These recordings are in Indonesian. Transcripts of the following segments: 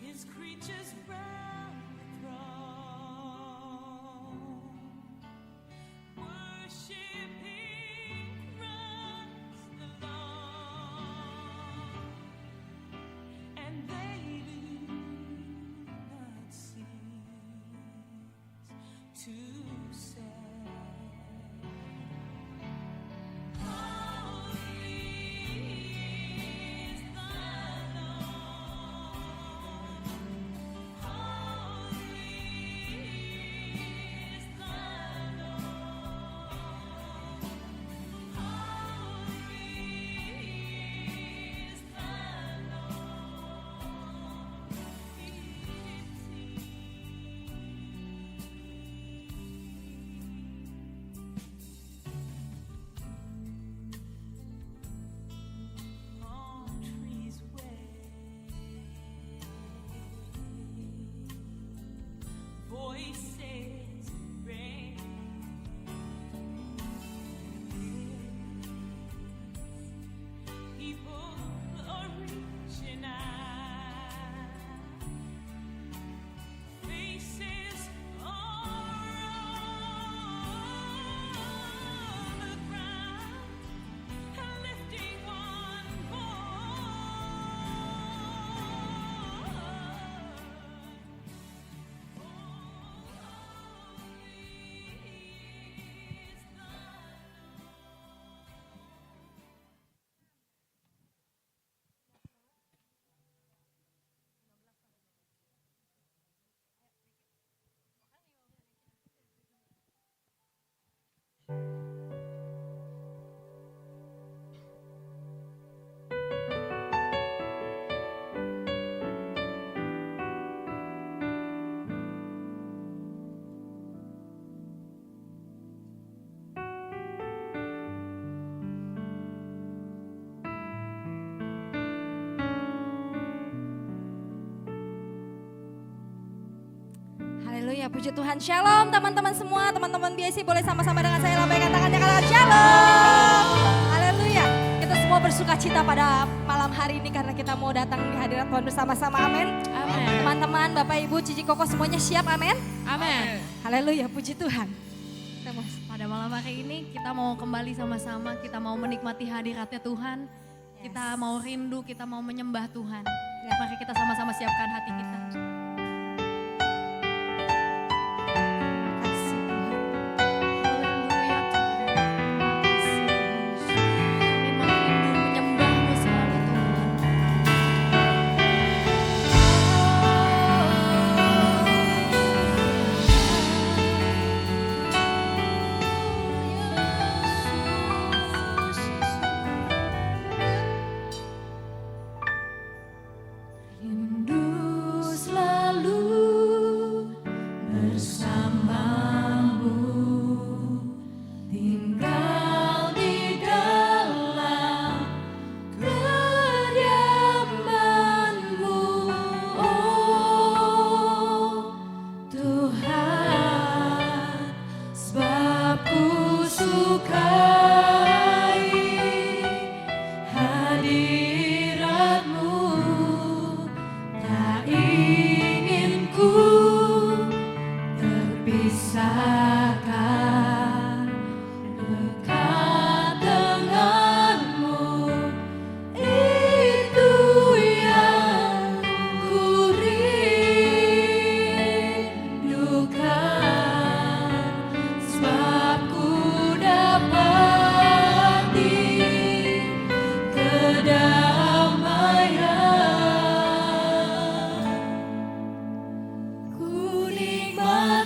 His creatures round the throne, worshiping Christ alone, and they do not cease to say, voices raise, people are reaching out, faces are on the ground, and lifting one Haleluya, puji Tuhan. Shalom teman-teman semua, teman-teman BIC boleh sama-sama dengan saya lambaikan tangannya katakan shalom. Haleluya, kita semua bersuka cita pada malam hari ini karena kita mau datang di hadirat Tuhan bersama-sama, amin. Amin. Teman-teman, Bapak Ibu, Cici Koko semuanya siap, amin. Amin. Haleluya, puji Tuhan. Pada malam hari ini kita mau kembali sama-sama, kita mau menikmati hadiratnya Tuhan. Kita mau rindu, kita mau menyembah Tuhan. Mari kita sama-sama siapkan hati kita. Ku nikmati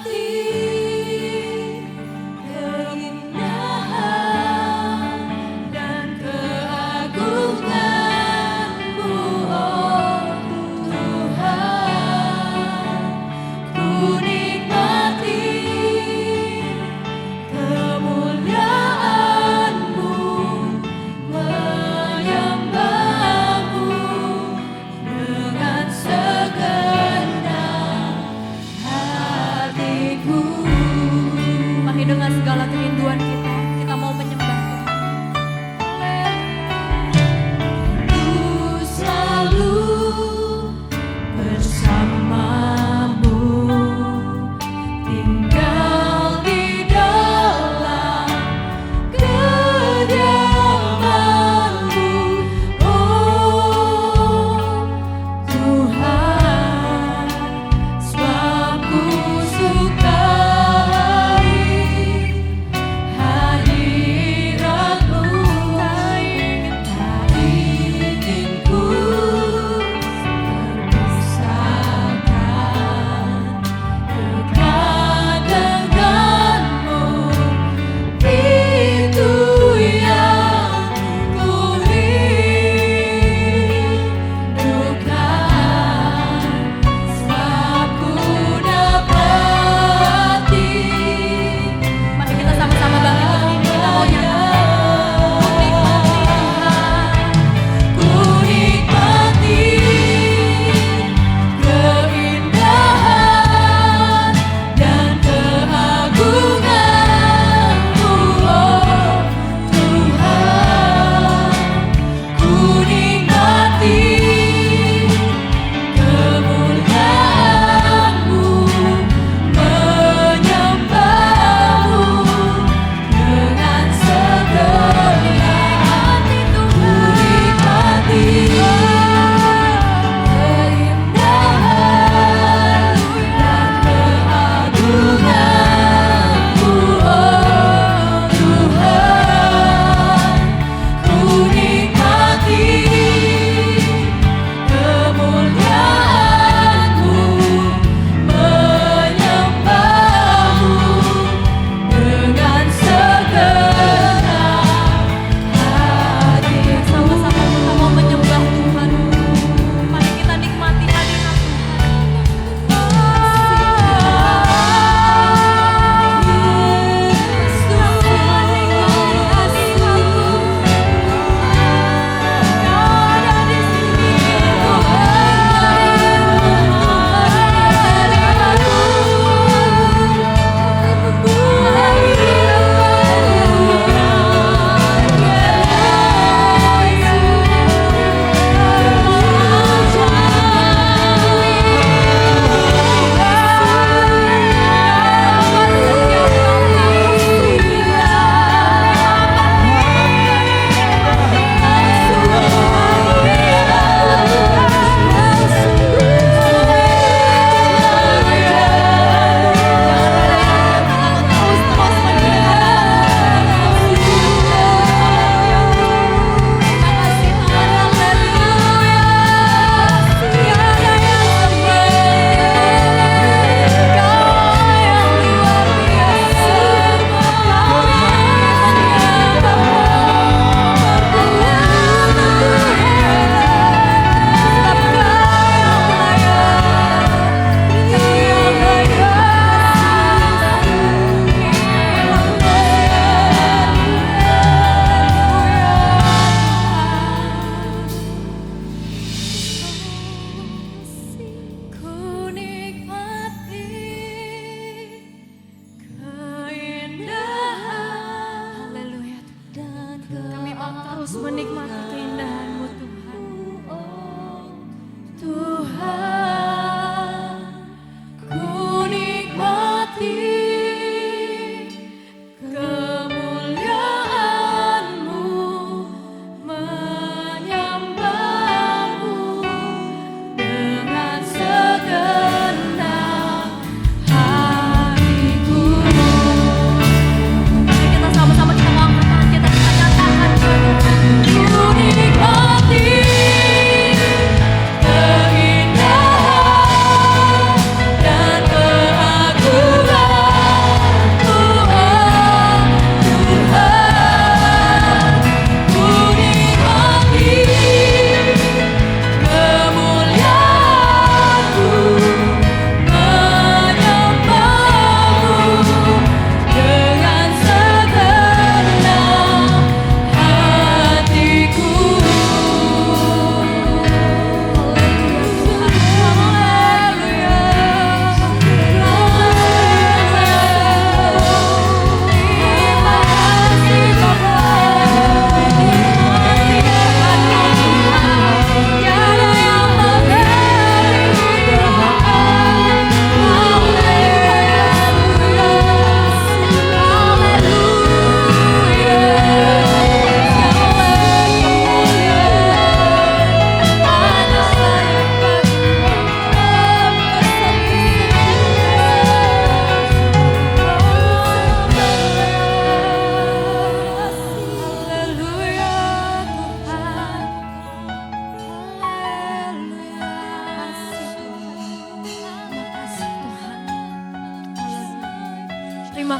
Terima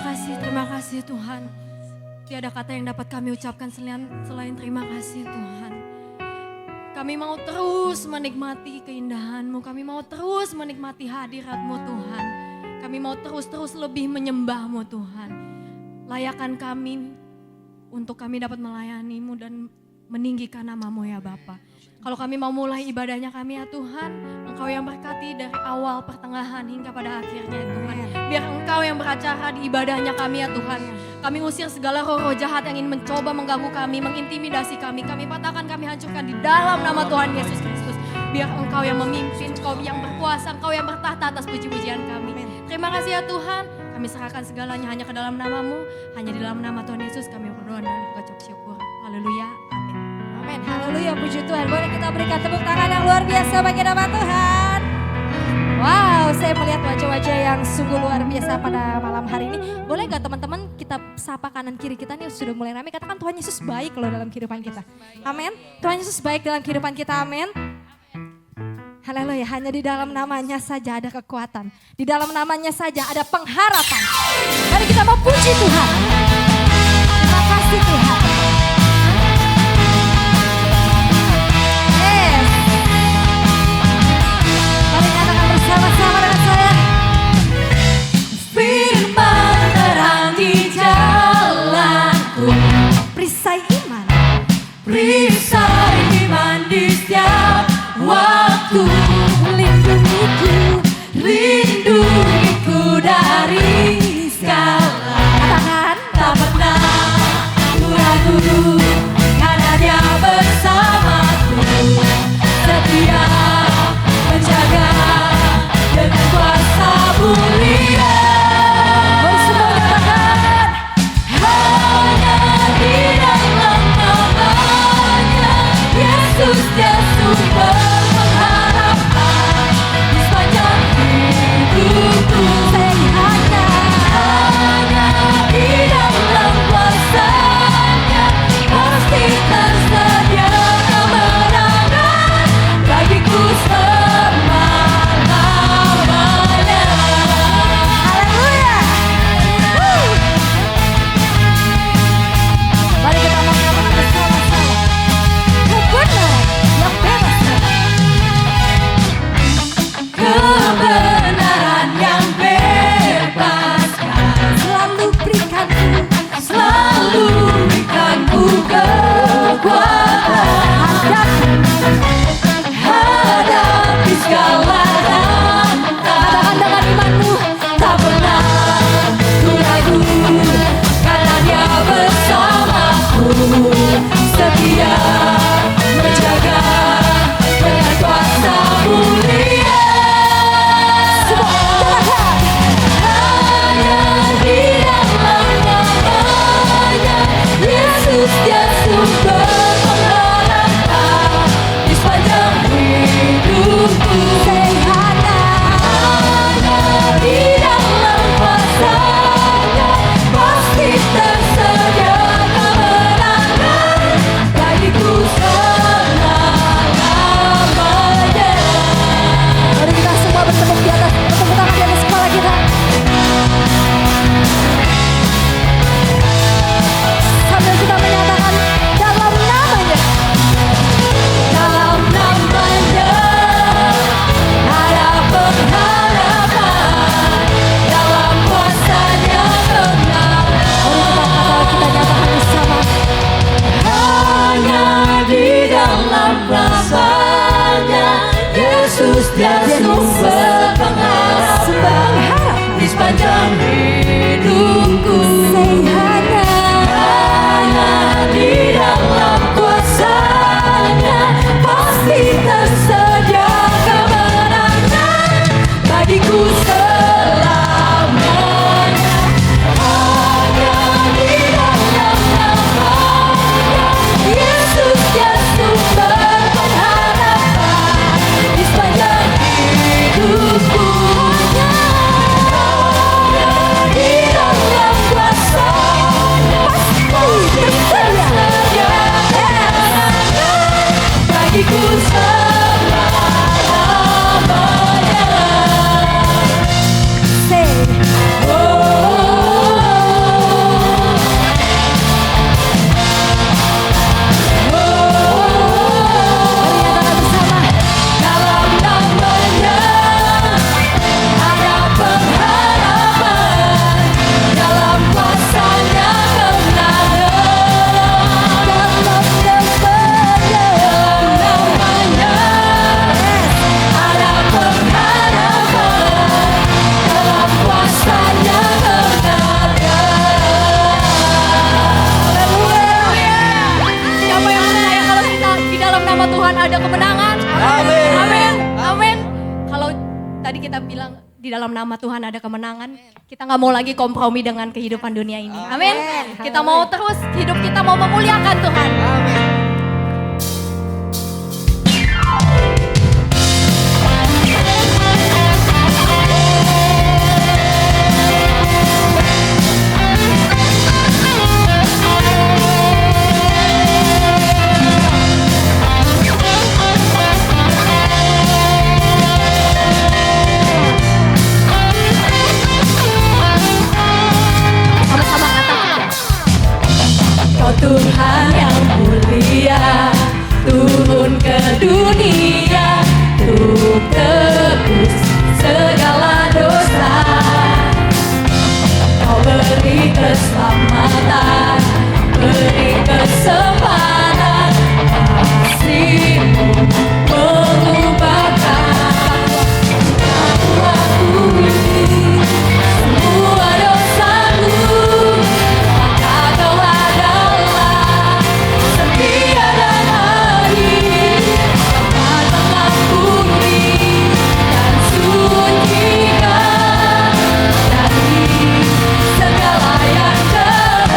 kasih Tuhan. Tiada kata yang dapat kami ucapkan selain terima kasih Tuhan. Kami mau terus menikmati keindahan-Mu, kami mau terus menikmati hadirat-Mu Tuhan. Kami mau terus lebih menyembah-Mu Tuhan. Layakan kami untuk kami dapat melayani-Mu dan meninggikan nama-Mu ya Bapa. Kalau kami mau mulai ibadahnya kami ya Tuhan, Engkau yang berkati dari awal, pertengahan hingga pada akhirnya ya Tuhan. Biar Engkau yang beracara di ibadahnya kami ya Tuhan. Kami usir segala roh-roh jahat yang ingin mencoba mengganggu kami, mengintimidasi kami. Kami patahkan, kami hancurkan di dalam nama Tuhan Yesus Kristus. Biar Engkau yang memimpin, Engkau yang berkuasa, Engkau yang bertahta atas puji-pujian kami. Terima kasih ya Tuhan. Kami serahkan segalanya hanya ke dalam nama-Mu. Hanya di dalam nama Tuhan Yesus kami berdoa dan mengucap syukur. Haleluya. Amin. Amin, haleluya, puji Tuhan. Boleh kita berikan tepuk tangan yang luar biasa bagi nama Tuhan. Wow, saya melihat wajah-wajah yang sungguh luar biasa pada malam hari ini. Boleh gak teman-teman kita sapa kanan kiri kita nih sudah mulai ramai. Katakan Tuhan Yesus baik loh dalam kehidupan kita. Amin. Tuhan Yesus baik dalam kehidupan kita, amin. Haleluya, hanya di dalam namanya saja ada kekuatan. Di dalam namanya saja ada pengharapan. Mari kita mau puji Tuhan. Terima kasih Tuhan. Mari katakan bersama-sama dengan saya. Firman terang di jalanku, Perisai iman. perisai iman di setiap waktu. Lindungiku dari segala. Katakan Tak pernah ragu dalam nama Tuhan ada kemenangan. Kita nggak mau lagi kompromi dengan kehidupan dunia ini. Amin. Kita mau terus hidup kita mau memuliakan Tuhan. Sama-sama katakan. Kau Tuhan yang mulia, turun ke dunia untuk tebus segala dosa. Kau beri keselamatan, beri kesempatan, kasih-Mu mengubahkan. Aku akui semua dosaku, maka Kau adalah setia dan adil, dapat mengampuni dan sucikan dari segala yang jahat.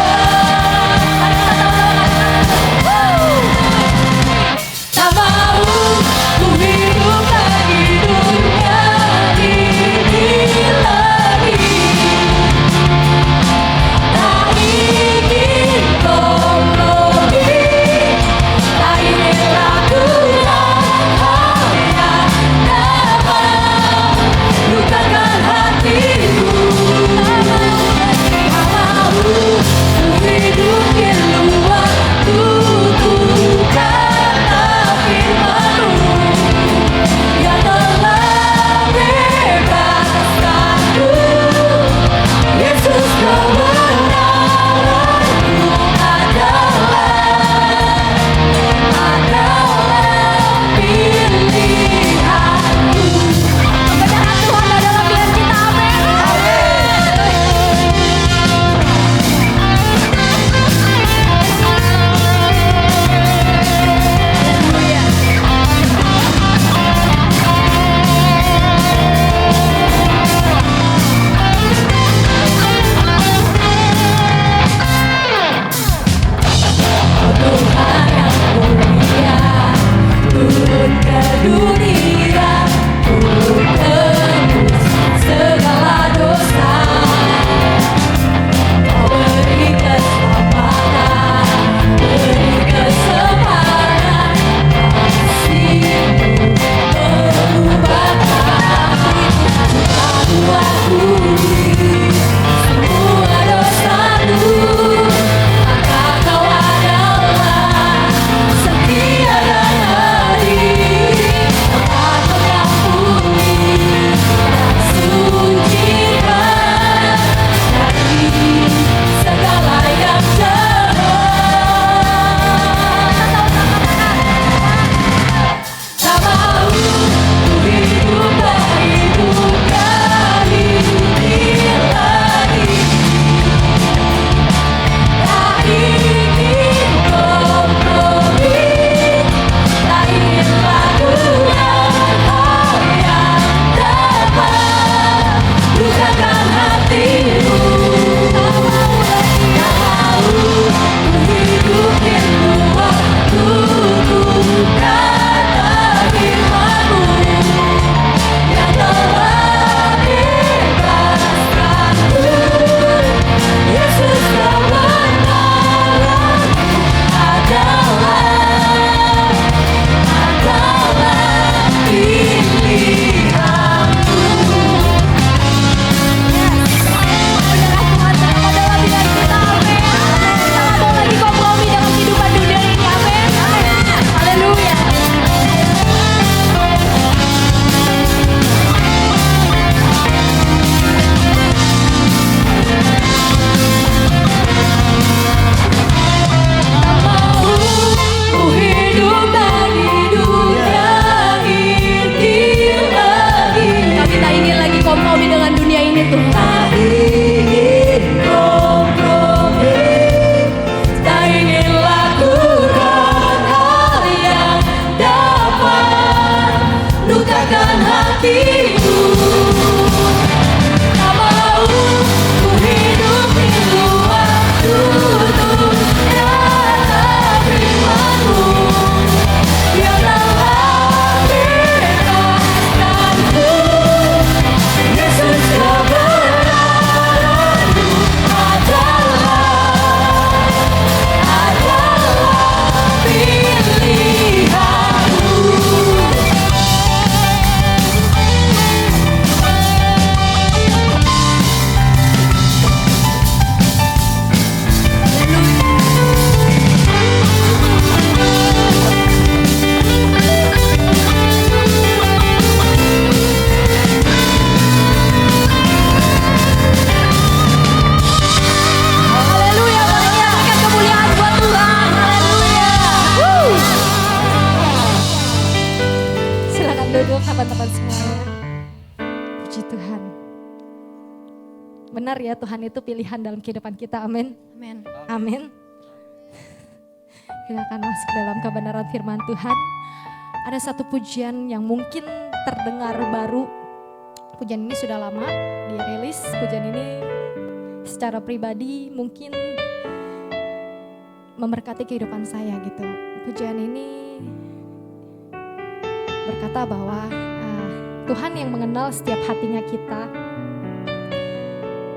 benar ya Tuhan itu pilihan dalam kehidupan kita. Amin. Amin. Amin. Kita akan masuk dalam kebenaran firman Tuhan. Ada satu pujian yang mungkin terdengar baru. Pujian ini sudah lama dirilis. Pujian ini secara pribadi mungkin memberkati kehidupan saya gitu. Pujian ini berkata bahwa Tuhan yang mengenal setiap hatinya kita,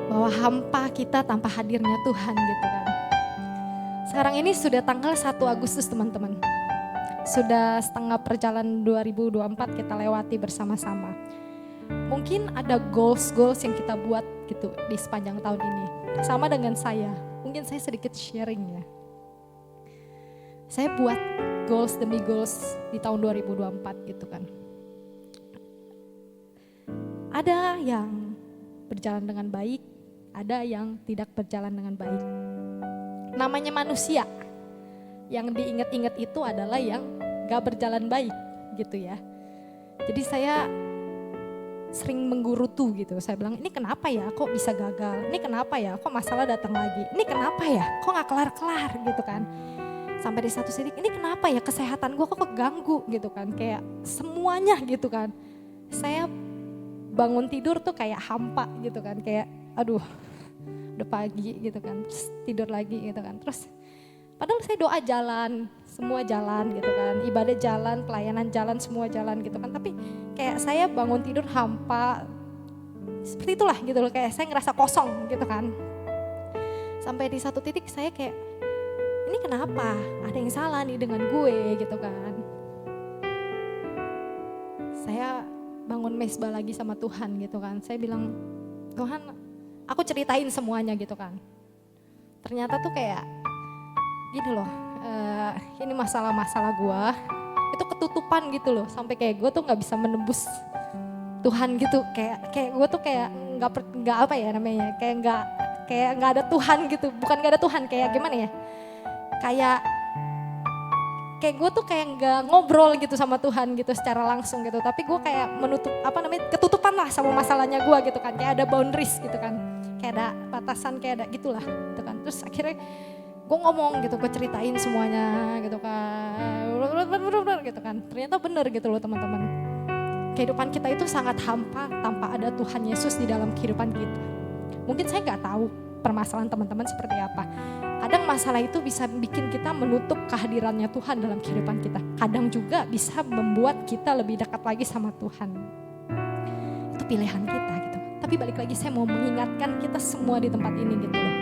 bahwa hampa kita tanpa hadirnya Tuhan gitu kan. Sekarang ini sudah tanggal 1 Agustus teman-teman. Sudah setengah perjalanan 2024 kita lewati bersama-sama. Mungkin ada goals yang kita buat gitu di sepanjang tahun ini. Sama dengan saya, mungkin saya sedikit sharing ya. Saya buat goals demi goals di tahun 2024 gitu kan. Ada yang berjalan dengan baik, ada yang tidak berjalan dengan baik. Namanya manusia, yang diingat-ingat itu adalah yang gak berjalan baik gitu ya. Jadi saya sering menggerutu gitu, saya bilang ini kenapa ya kok bisa gagal, ini kenapa ya kok masalah datang lagi, ini kenapa ya kok gak kelar-kelar gitu kan. Sampai di satu titik, ini kenapa ya kesehatan gue kok keganggu gitu kan, kayak semuanya gitu kan. Saya bangun tidur tuh kayak hampa gitu kan, kayak aduh udah pagi gitu kan, terus tidur lagi gitu kan. Terus padahal saya doa jalan, semua jalan gitu kan, ibadah jalan, pelayanan jalan, semua jalan gitu kan. Tapi kayak saya bangun tidur hampa, seperti itulah gitu loh, kayak saya ngerasa kosong gitu kan. Sampai di satu titik saya kayak, ini kenapa? Ada yang salah nih dengan gue gitu kan. Saya bangun mesbah lagi sama Tuhan gitu kan. Saya bilang, Tuhan aku ceritain semuanya gitu kan. Ternyata tuh kayak gini loh, ini masalah-masalah gue itu ketutupan gitu loh. Sampai kayak gue tuh gak bisa menembus Tuhan gitu. Kayak gue tuh kayak nggak apa ya namanya, kayak nggak ada Tuhan gitu. Bukan nggak ada Tuhan, kayak gimana ya? Kayak gue tuh kayak nggak ngobrol gitu sama Tuhan gitu secara langsung gitu, tapi gue kayak menutup ketutupan lah sama masalahnya gue gitu kan, kayak ada boundaries gitu kan, kayak ada batasan, kayak ada gitulah gitu kan. Terus akhirnya gue ngomong gitu, gue ceritain semuanya gitu kan, gitu kan. Ternyata bener gitu loh teman-teman, kehidupan kita itu sangat hampa tanpa ada Tuhan Yesus di dalam kehidupan kita. Mungkin saya nggak tahu permasalahan teman-teman seperti apa. Kadang masalah itu bisa bikin kita menutup kehadirannya Tuhan dalam kehidupan kita. Kadang juga bisa membuat kita lebih dekat lagi sama Tuhan. Itu pilihan kita gitu. Tapi balik lagi saya mau mengingatkan kita semua di tempat ini gitu loh.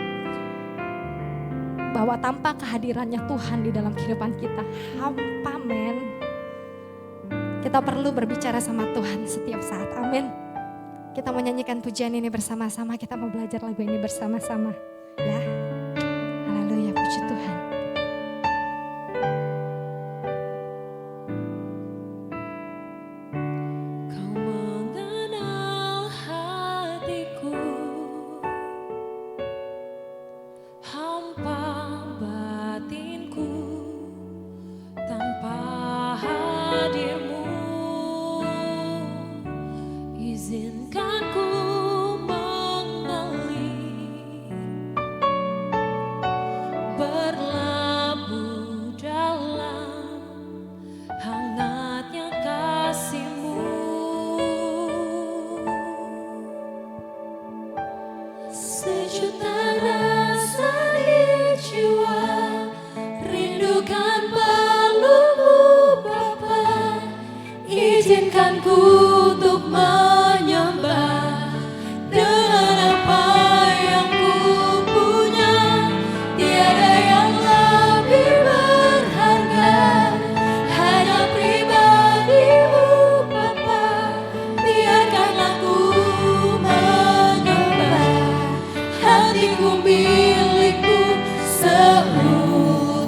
Bahwa tanpa kehadirannya Tuhan di dalam kehidupan kita, hampa men. Kita perlu berbicara sama Tuhan setiap saat, amin. Kita mau nyanyikan pujian ini bersama-sama, kita mau belajar lagu ini bersama-sama. Ya. Haleluya, puji Tuhan. Kau mengenal hatiku, hampa batinku tanpa hadirmu. Izinkan ku mengalir, berlabuh dalam hangatnya kasih-Mu. Sejuta rasa di jiwa, rindukan pelukmu Bapa. Izinkan ku untuk menyembah dengan apa yang ku punya. Tiada yang lebih berharga, hanya pribadi-Mu Bapa. Biarkanlah ku menyembah, hatiku milik-Mu seutuhnya.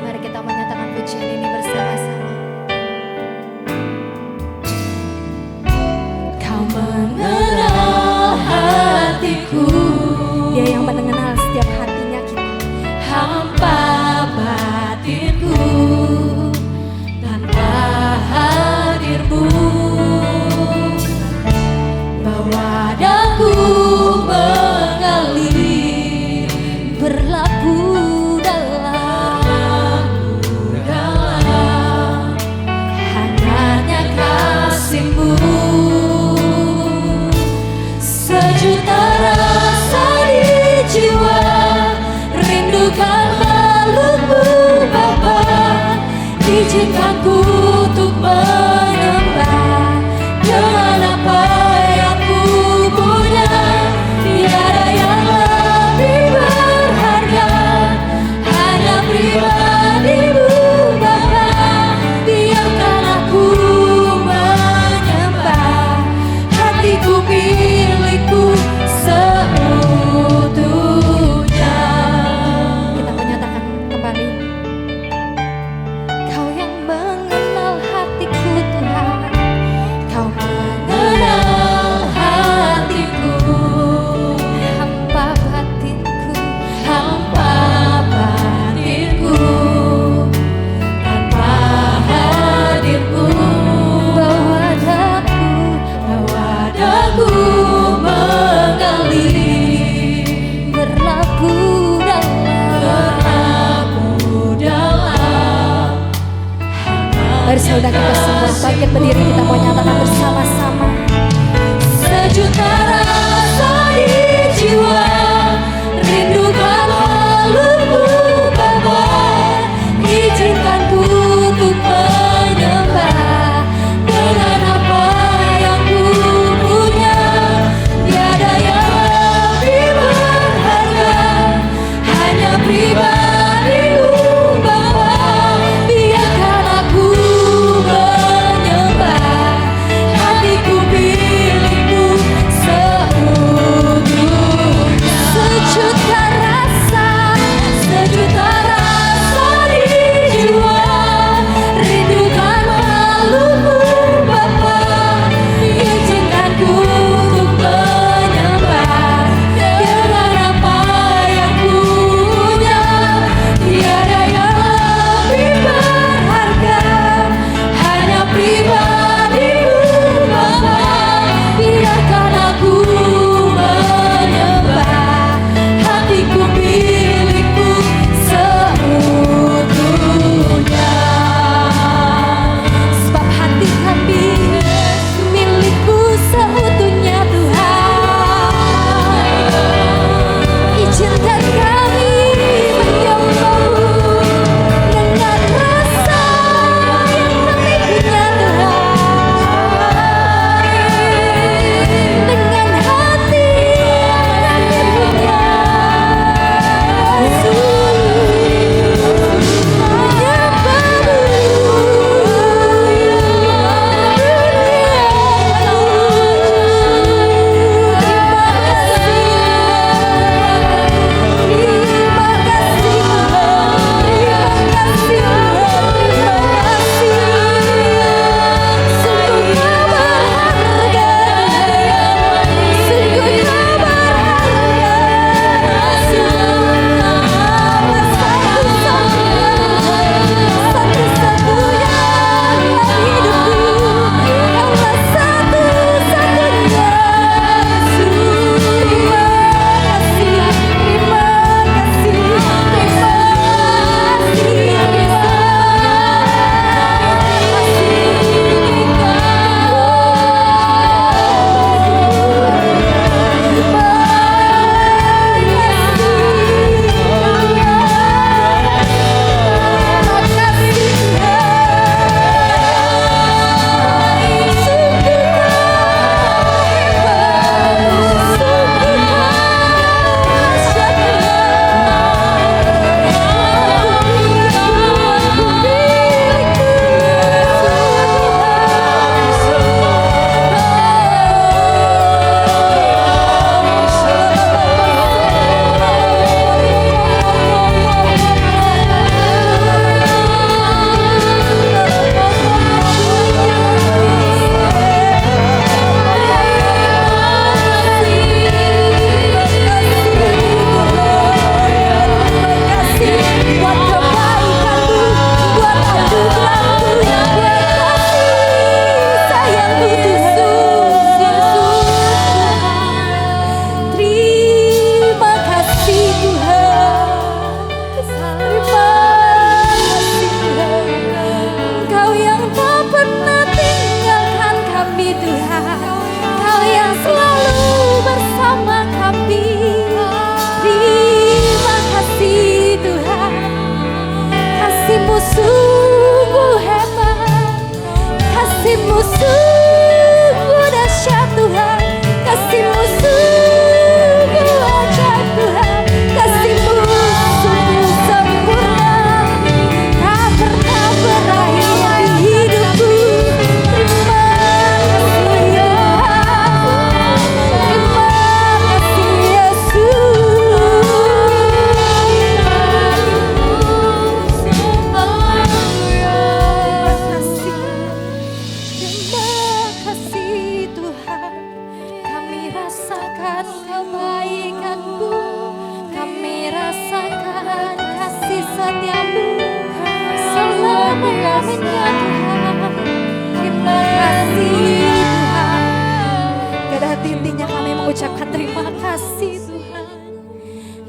Mari kita menyatakan pujian ini bersama-sama. Kau mengenal hatiku, Dia yang mengenal setiap hatinya kita. hampa batinku tanpa hadirmu. Sejuta rasa di jiwa, rindukan melukmu Bapa. Izinkanku untuk menyembah dengan apa yang ku punya. Tiada yang lebih berharga, hanya pribadimu Bapa. Biarkan aku menyembah, hatiku milikku seutuhnya. Kita menyatakan kembali, Kau yang mengenal hatiku Tuhan, Kau Mengenal hatiku, hampa batinku, hampa batinku. Tanpa hadirmu, bawa daku, wadaku mengalir, berlabuh dalam. Mari saudara kita semua bangkit berdiri, kita mau nyatakan bersama-sama. sejuta rasa di jiwa, rindukan melukmu Bapa. Izinkanku untuk menyembah dengan apa yang ku punya. Tiada yang lebih berharga, hanya pribadimu Bapa. Biarkan aku menyembah rasakan kebaikan-Mu, kami rasakan kasih setia-Mu selamanya Tuhan. Terima kasih Tuhan. Gak ada henti-hentinya kami mengucapkan terima kasih Tuhan.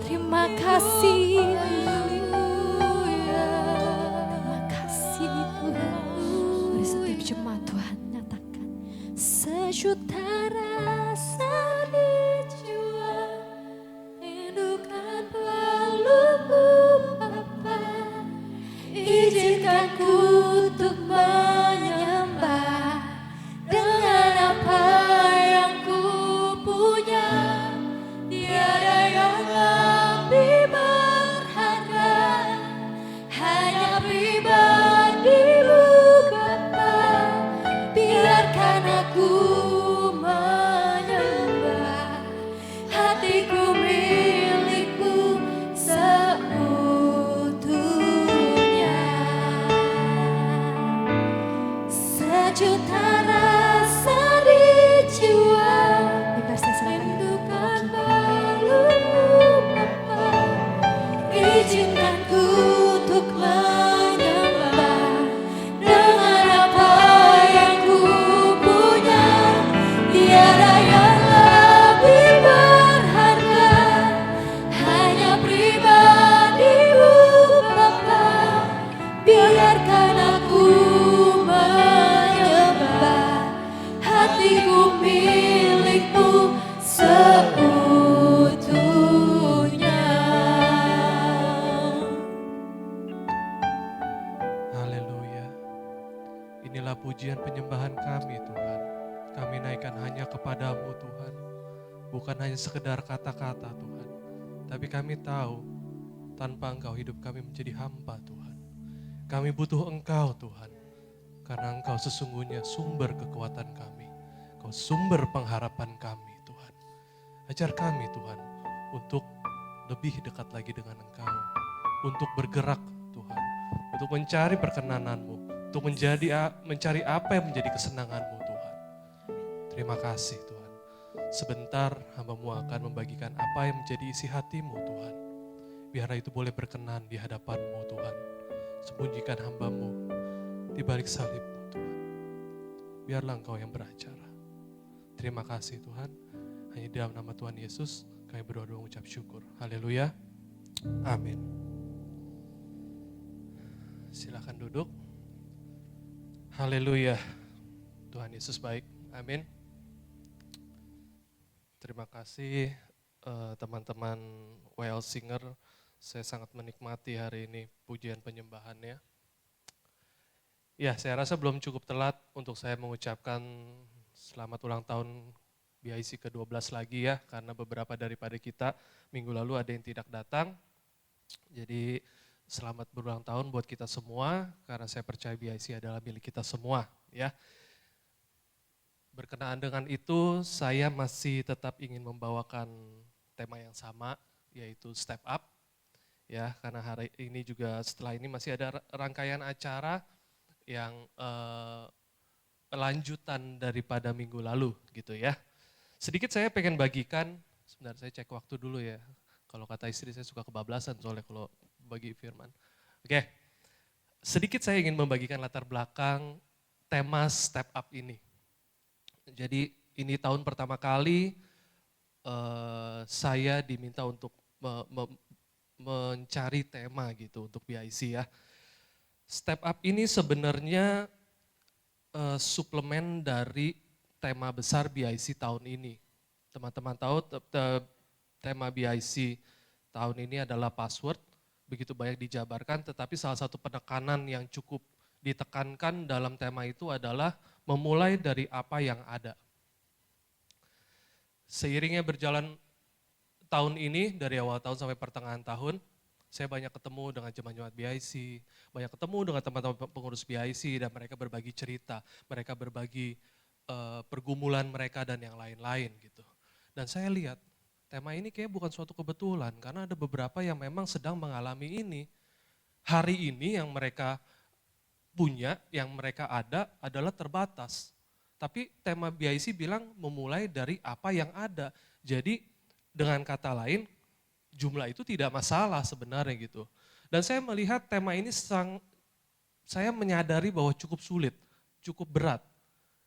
Terima kasih. Terima kasih Tuhan. Mari setiap jemaat Tuhan nyatakan sejuta rasa di jiwa, rindukan pelukmu Bapa. Izinkan ku untuk menyembah dengan apa yang ku punya. Tiada yang lebih berharga, hanya pribadi-Mu Bapa. Biarkan aku menyembah, hatiku milik-Mu seutuhnya. Sejuta rasa di jiwa, rindukan pelukmu Bapa. Izinkan ku untuk menyembah dengan apa yang ku punya. Tiada yang lebih berharga, hanya pribadi-Mu Bapa. Biarkan aku menyembah, hatiku milik-Mu seutuhnya. Haleluya. Inilah pujian penyembahan kami Tuhan. Kami naikkan hanya kepadamu Tuhan. Bukan hanya sekedar kata-kata Tuhan. Tapi kami tahu tanpa Engkau hidup kami menjadi hamba Tuhan. Kami butuh Engkau Tuhan. Karena Engkau sesungguhnya sumber kekuatan kami. Engkau sumber pengharapan kami Tuhan. Ajar kami Tuhan untuk lebih dekat lagi dengan Engkau. Untuk bergerak Tuhan. Untuk mencari perkenanan-Mu. Untuk mencari apa yang menjadi kesenangan-Mu Tuhan. Terima kasih Tuhan. Sebentar hamba-Mu akan membagikan apa yang menjadi isi hati-Mu Tuhan. Biarlah itu boleh berkenan di hadapan-Mu Tuhan. Sembunyikan hamba-Mu di balik salib-Mu Tuhan. Biarlah Engkau yang beracara. Terima kasih Tuhan. Hanya di dalam nama Tuhan Yesus kami berdoa mengucap syukur. Haleluya. Amin. Silakan duduk. Haleluya. Tuhan Yesus baik. Amin. Terima kasih teman-teman WL Singer. Saya sangat menikmati hari ini pujian penyembahannya. Ya, saya rasa belum cukup telat untuk saya mengucapkan selamat ulang tahun BIC ke-12 lagi ya, karena beberapa daripada kita minggu lalu ada yang tidak datang. Jadi selamat berulang tahun buat kita semua, karena saya percaya BIC adalah milik kita semua ya. Berkenaan dengan itu, saya masih tetap ingin membawakan tema yang sama, yaitu Step Up. Ya, karena hari ini juga setelah ini masih ada rangkaian acara yang lanjutan daripada minggu lalu gitu ya. Sedikit saya pengen bagikan, sebentar saya cek waktu dulu ya. Kalau kata istri saya suka kebablasan soalnya kalau bagi firman. Oke, sedikit saya ingin membagikan latar belakang tema Step Up ini. Jadi ini tahun pertama kali saya diminta untuk mencari tema gitu untuk BIC ya. Step Up ini sebenarnya suplemen dari tema besar BIC tahun ini. Teman-teman tahu tema BIC tahun ini adalah password, begitu banyak dijabarkan, tetapi salah satu penekanan yang cukup ditekankan dalam tema itu adalah memulai dari apa yang ada. Seiringnya berjalan tahun ini, dari awal tahun sampai pertengahan tahun, saya banyak ketemu dengan jemaat-jemaat BIC, banyak ketemu dengan teman-teman pengurus BIC, dan mereka berbagi cerita, mereka berbagi pergumulan mereka dan yang lain-lain gitu. Dan saya lihat, tema ini kayak bukan suatu kebetulan, karena ada beberapa yang memang sedang mengalami ini. Hari ini yang mereka punya, yang mereka ada adalah terbatas. Tapi tema BIC bilang memulai dari apa yang ada. Jadi dengan kata lain, jumlah itu tidak masalah sebenarnya gitu. Dan saya melihat tema ini saya menyadari bahwa cukup sulit, cukup berat.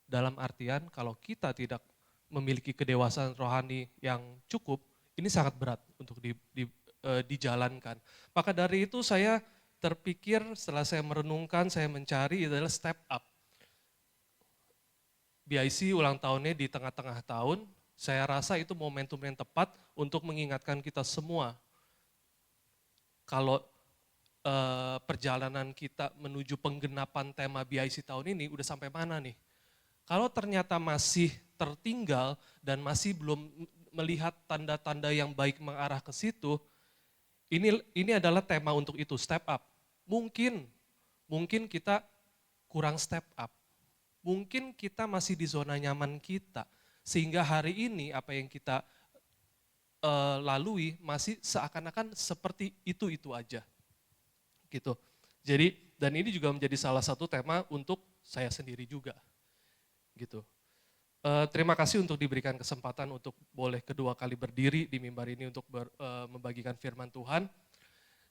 Dalam artian kalau kita tidak memiliki kedewasaan rohani yang cukup, ini sangat berat untuk dijalankan. Maka dari itu saya terpikir setelah saya merenungkan, saya mencari adalah step up. BIC ulang tahunnya di tengah-tengah tahun, saya rasa itu momentum yang tepat untuk mengingatkan kita semua. Kalau perjalanan kita menuju penggenapan tema BIC tahun ini udah sampai mana nih? Kalau ternyata masih tertinggal dan masih belum melihat tanda-tanda yang baik mengarah ke situ, ini adalah tema untuk itu, step up. Mungkin kita kurang step up. Mungkin kita masih di zona nyaman kita. Sehingga hari ini apa yang kita lalui masih seakan-akan seperti itu aja. Gitu. Jadi, dan ini juga menjadi salah satu tema untuk saya sendiri juga. Gitu. Terima kasih untuk diberikan kesempatan untuk boleh kedua kali berdiri di mimbar ini untuk membagikan firman Tuhan.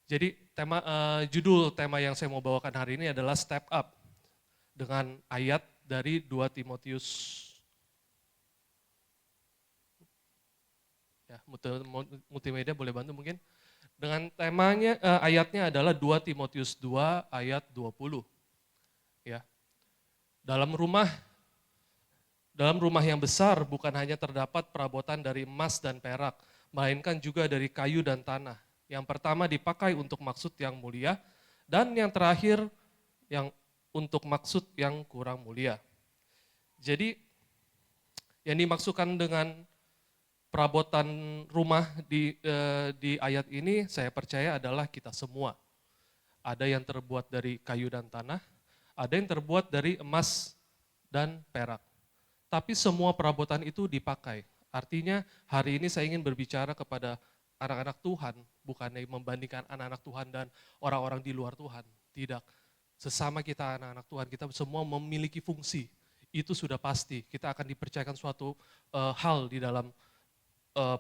Jadi judul tema yang saya mau bawakan hari ini adalah Step Up dengan ayat dari 2 Timotius. Ya, multimedia boleh bantu mungkin. Dengan temanya ayatnya adalah 2 Timotius 2 ayat 20. Ya. Dalam rumah yang besar bukan hanya terdapat perabotan dari emas dan perak, melainkan juga dari kayu dan tanah. Yang pertama dipakai untuk maksud yang mulia, dan yang terakhir yang untuk maksud yang kurang mulia. Jadi yang dimaksudkan dengan perabotan rumah di ayat ini saya percaya adalah kita semua. Ada yang terbuat dari kayu dan tanah, ada yang terbuat dari emas dan perak. Tapi semua perabotan itu dipakai. Artinya hari ini saya ingin berbicara kepada anak-anak Tuhan, bukannya membandingkan anak-anak Tuhan dan orang-orang di luar Tuhan. Tidak. Sesama kita anak-anak Tuhan, kita semua memiliki fungsi. Itu sudah pasti. Kita akan dipercayakan suatu hal di dalam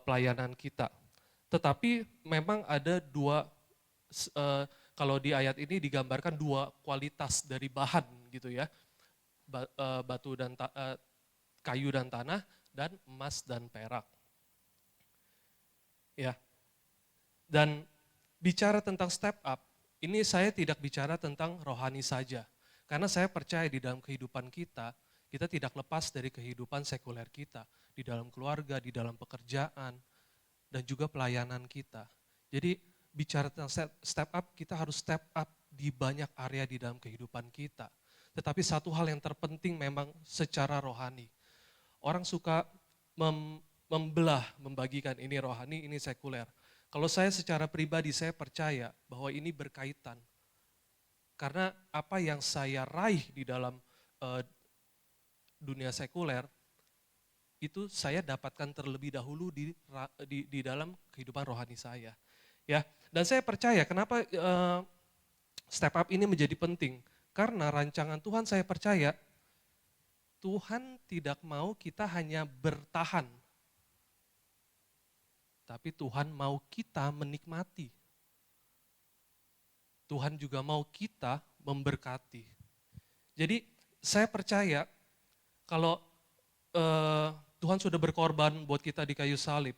pelayanan kita. Tetapi memang ada kalau di ayat ini digambarkan 2 kualitas dari bahan gitu ya. Batu dan kayu dan tanah, dan emas dan perak. Ya. Dan bicara tentang step up, ini saya tidak bicara tentang rohani saja. Karena saya percaya di dalam kehidupan kita tidak lepas dari kehidupan sekuler kita. Di dalam keluarga, di dalam pekerjaan, dan juga pelayanan kita. Jadi bicara tentang step up, kita harus step up di banyak area di dalam kehidupan kita. Tetapi satu hal yang terpenting memang secara rohani. Orang suka membagikan ini rohani, ini sekuler. Kalau saya secara pribadi, saya percaya bahwa ini berkaitan. Karena apa yang saya raih di dalam dunia sekuler, itu saya dapatkan terlebih dahulu di dalam kehidupan rohani saya. Ya, dan saya percaya kenapa step up ini menjadi penting. Karena rancangan Tuhan saya percaya, Tuhan tidak mau kita hanya bertahan. Tapi Tuhan mau kita menikmati. Tuhan juga mau kita memberkati. Jadi saya percaya kalau Tuhan sudah berkorban buat kita di kayu salib,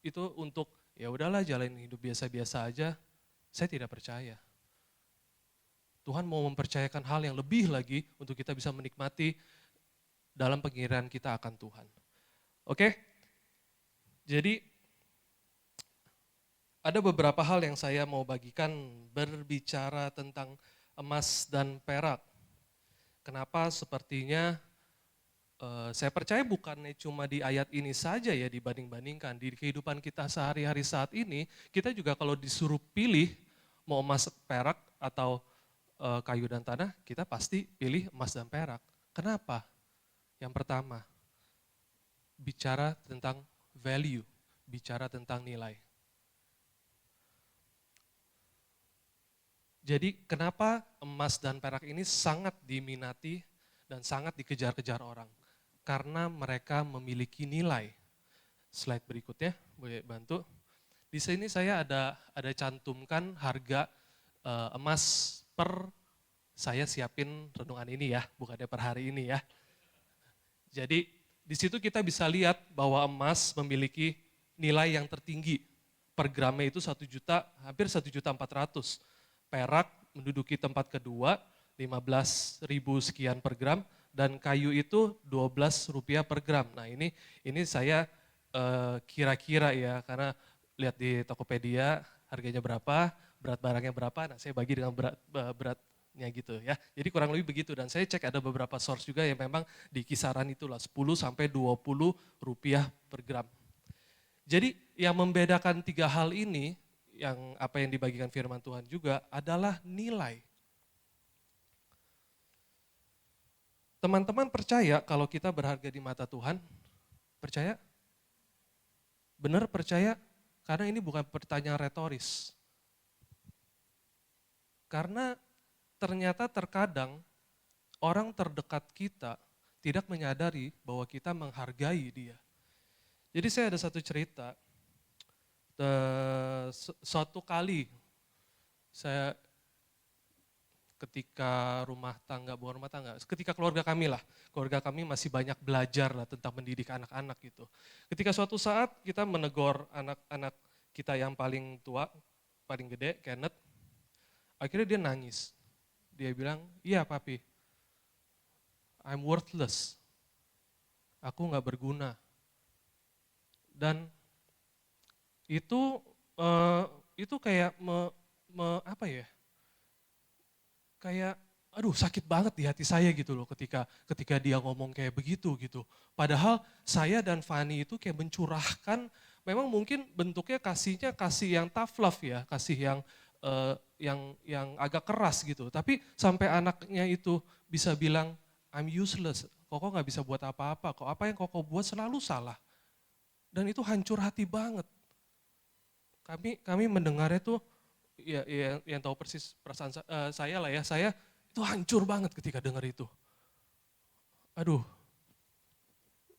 itu untuk ya udahlah jalanin hidup biasa-biasa aja, saya tidak percaya. Tuhan mau mempercayakan hal yang lebih lagi untuk kita bisa menikmati dalam pengiran kita akan Tuhan. Oke? Jadi ada beberapa hal yang saya mau bagikan berbicara tentang emas dan perak. Kenapa sepertinya saya percaya bukannya cuma di ayat ini saja ya dibanding-bandingkan. Di kehidupan kita sehari-hari saat ini, kita juga kalau disuruh pilih mau emas perak atau kayu dan tanah, kita pasti pilih emas dan perak. Kenapa? Yang pertama, bicara tentang value, bicara tentang nilai. Jadi kenapa emas dan perak ini sangat diminati dan sangat dikejar-kejar orang? karena mereka memiliki nilai. Slide berikutnya, boleh bantu. Di sini saya ada cantumkan harga emas per, saya siapin renungan ini ya, bukannya per hari ini ya. Jadi di situ kita bisa lihat bahwa emas memiliki nilai yang tertinggi. Per gramnya itu 1 juta, hampir 1.400.000. Perak menduduki tempat kedua, 15.000 sekian per gram, dan kayu itu Rp12 per gram. Nah ini saya kira-kira ya, karena lihat di Tokopedia harganya berapa, berat barangnya berapa, nah saya bagi dengan beratnya gitu ya. Jadi kurang lebih begitu, dan saya cek ada beberapa source juga yang memang di kisaran itulah 10 sampai 20 rupiah per gram. Jadi yang membedakan 3 hal ini, yang apa yang dibagikan firman Tuhan juga adalah nilai. Teman-teman percaya kalau kita berharga di mata Tuhan? Percaya? Benar percaya? Karena ini bukan pertanyaan retoris. Karena ternyata terkadang orang terdekat kita tidak menyadari bahwa kita menghargai dia. Jadi saya ada satu cerita, suatu kali saya ketika ketika keluarga kami masih banyak belajar lah tentang mendidik anak-anak gitu. Ketika suatu saat kita menegur anak-anak kita yang paling tua, paling gede, Kenneth, akhirnya dia nangis. Dia bilang, iya papi, I'm worthless, aku gak berguna. Dan itu kayak apa ya? Kayak aduh sakit banget di hati saya gitu loh ketika dia ngomong kayak begitu gitu. Padahal saya dan Fani itu kayak mencurahkan, memang mungkin bentuknya kasih yang tough love ya, kasih yang agak keras gitu. Tapi sampai anaknya itu bisa bilang I'm useless, Koko nggak bisa buat apa-apa, kok apa yang Koko buat selalu salah. Dan itu hancur hati banget. Kami mendengarnya tuh, ya yang tahu persis perasaan saya lah ya, saya itu hancur banget ketika dengar itu. Aduh,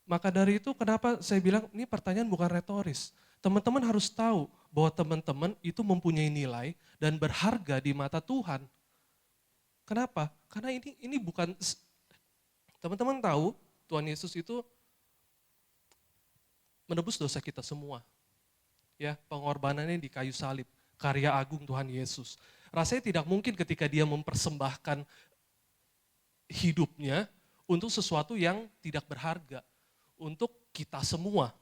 maka dari itu kenapa saya bilang ini pertanyaan bukan retoris. Teman-teman harus tahu bahwa teman-teman itu mempunyai nilai dan berharga di mata Tuhan. Kenapa? Karena ini bukan, teman-teman tahu Tuhan Yesus itu menebus dosa kita semua. Ya, pengorbanannya di kayu salib, karya agung Tuhan Yesus. Rasanya tidak mungkin ketika dia mempersembahkan hidupnya untuk sesuatu yang tidak berharga, untuk kita semua.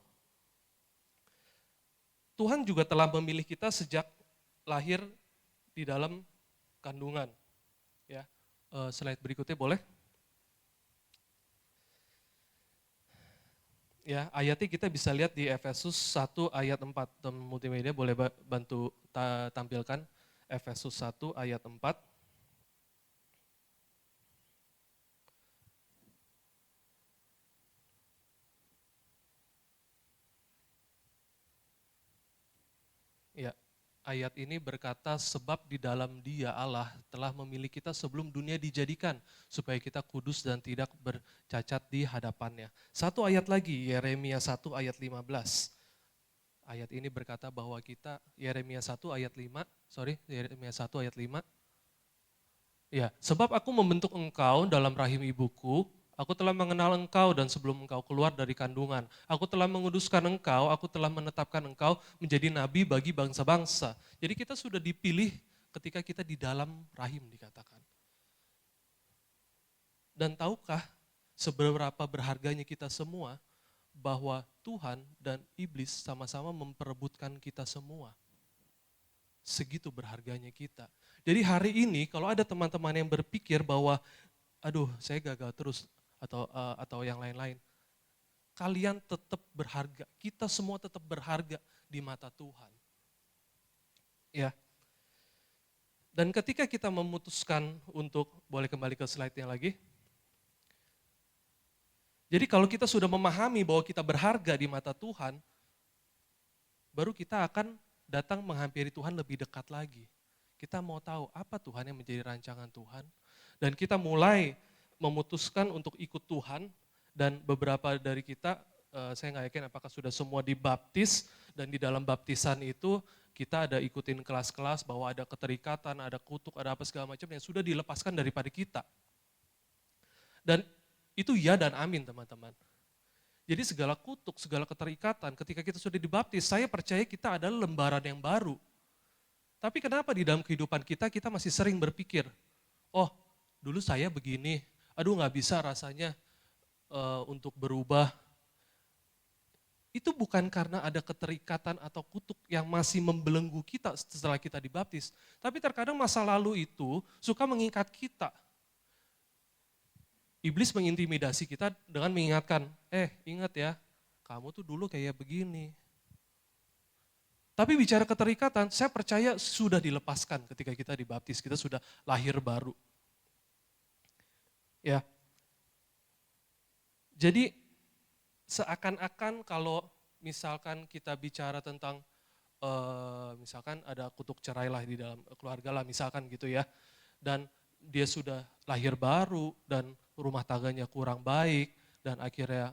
Tuhan juga telah memilih kita sejak lahir di dalam kandungan. Ya, slide berikutnya boleh? Ya, ayatnya kita bisa lihat di Efesus 1 ayat 4. Teman multimedia boleh bantu tampilkan Efesus 1 ayat 4. Ya, ayat ini berkata, sebab di dalam Dia Allah telah memilih kita sebelum dunia dijadikan, supaya kita kudus dan tidak bercacat di hadapannya. Satu ayat lagi, Yeremia 1 ayat 15. Ayat ini berkata bahwa kita, Yeremia 1 ayat 5. Ya, sebab aku membentuk engkau dalam rahim ibuku, aku telah mengenal engkau dan sebelum engkau keluar dari kandungan. Aku telah menguduskan engkau, aku telah menetapkan engkau menjadi nabi bagi bangsa-bangsa. Jadi kita sudah dipilih ketika kita di dalam rahim dikatakan. Dan tahukah seberapa berharganya kita semua bahwa Tuhan dan iblis sama-sama memperebutkan kita semua. Segitu berharganya kita. Jadi hari ini kalau ada teman-teman yang berpikir bahwa aduh saya gagal terus atau yang lain-lain. Kalian tetap berharga, kita semua tetap berharga di mata Tuhan. Ya. Dan ketika kita memutuskan untuk, boleh kembali ke slide-nya lagi. Jadi kalau kita sudah memahami bahwa kita berharga di mata Tuhan, baru kita akan datang menghampiri Tuhan lebih dekat lagi. Kita mau tahu apa Tuhan yang menjadi rancangan Tuhan. Dan kita mulai memutuskan untuk ikut Tuhan Dan beberapa dari kita, saya nggak yakin apakah sudah semua dibaptis, dan di dalam baptisan itu kita ada ikutin kelas-kelas bahwa ada keterikatan, ada kutuk, ada apa segala macam yang sudah dilepaskan daripada kita. Dan itu ya dan amin teman-teman. Jadi segala kutuk, segala keterikatan ketika kita sudah dibaptis, saya percaya kita adalah lembaran yang baru. Tapi kenapa di dalam kehidupan kita masih sering berpikir, oh dulu saya begini, aduh nggak bisa rasanya untuk berubah. Itu bukan karena ada keterikatan atau kutuk yang masih membelenggu kita setelah kita dibaptis. Tapi terkadang masa lalu itu suka mengikat kita. Iblis mengintimidasi kita dengan mengingatkan, ingat ya, kamu tuh dulu kayak begini. Tapi bicara keterikatan, saya percaya sudah dilepaskan ketika kita dibaptis, kita sudah lahir baru. Ya. Jadi seakan-akan kalau misalkan kita bicara tentang misalkan ada kutuk cerai lah di dalam keluarga lah misalkan gitu ya. Dan dia sudah lahir baru dan rumah tangganya kurang baik dan akhirnya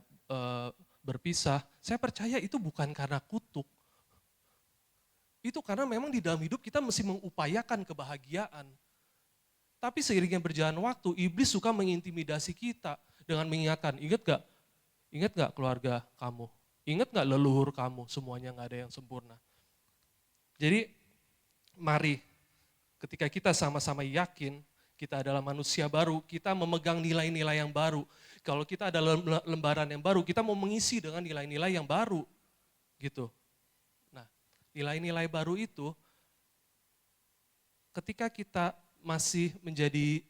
berpisah. Saya percaya itu bukan karena kutuk. Itu karena memang di dalam hidup kita mesti mengupayakan kebahagiaan. Tapi seiringnya berjalan waktu, iblis suka mengintimidasi kita dengan mengingatkan, ingat gak keluarga kamu? Ingat gak leluhur kamu? Semuanya gak ada yang sempurna. Jadi mari ketika kita sama-sama yakin kita adalah manusia baru, kita memegang nilai-nilai yang baru. Kalau kita ada lembaran yang baru, kita mau mengisi dengan nilai-nilai yang baru. Gitu. Nah, nilai-nilai baru itu ketika kita masih menjadi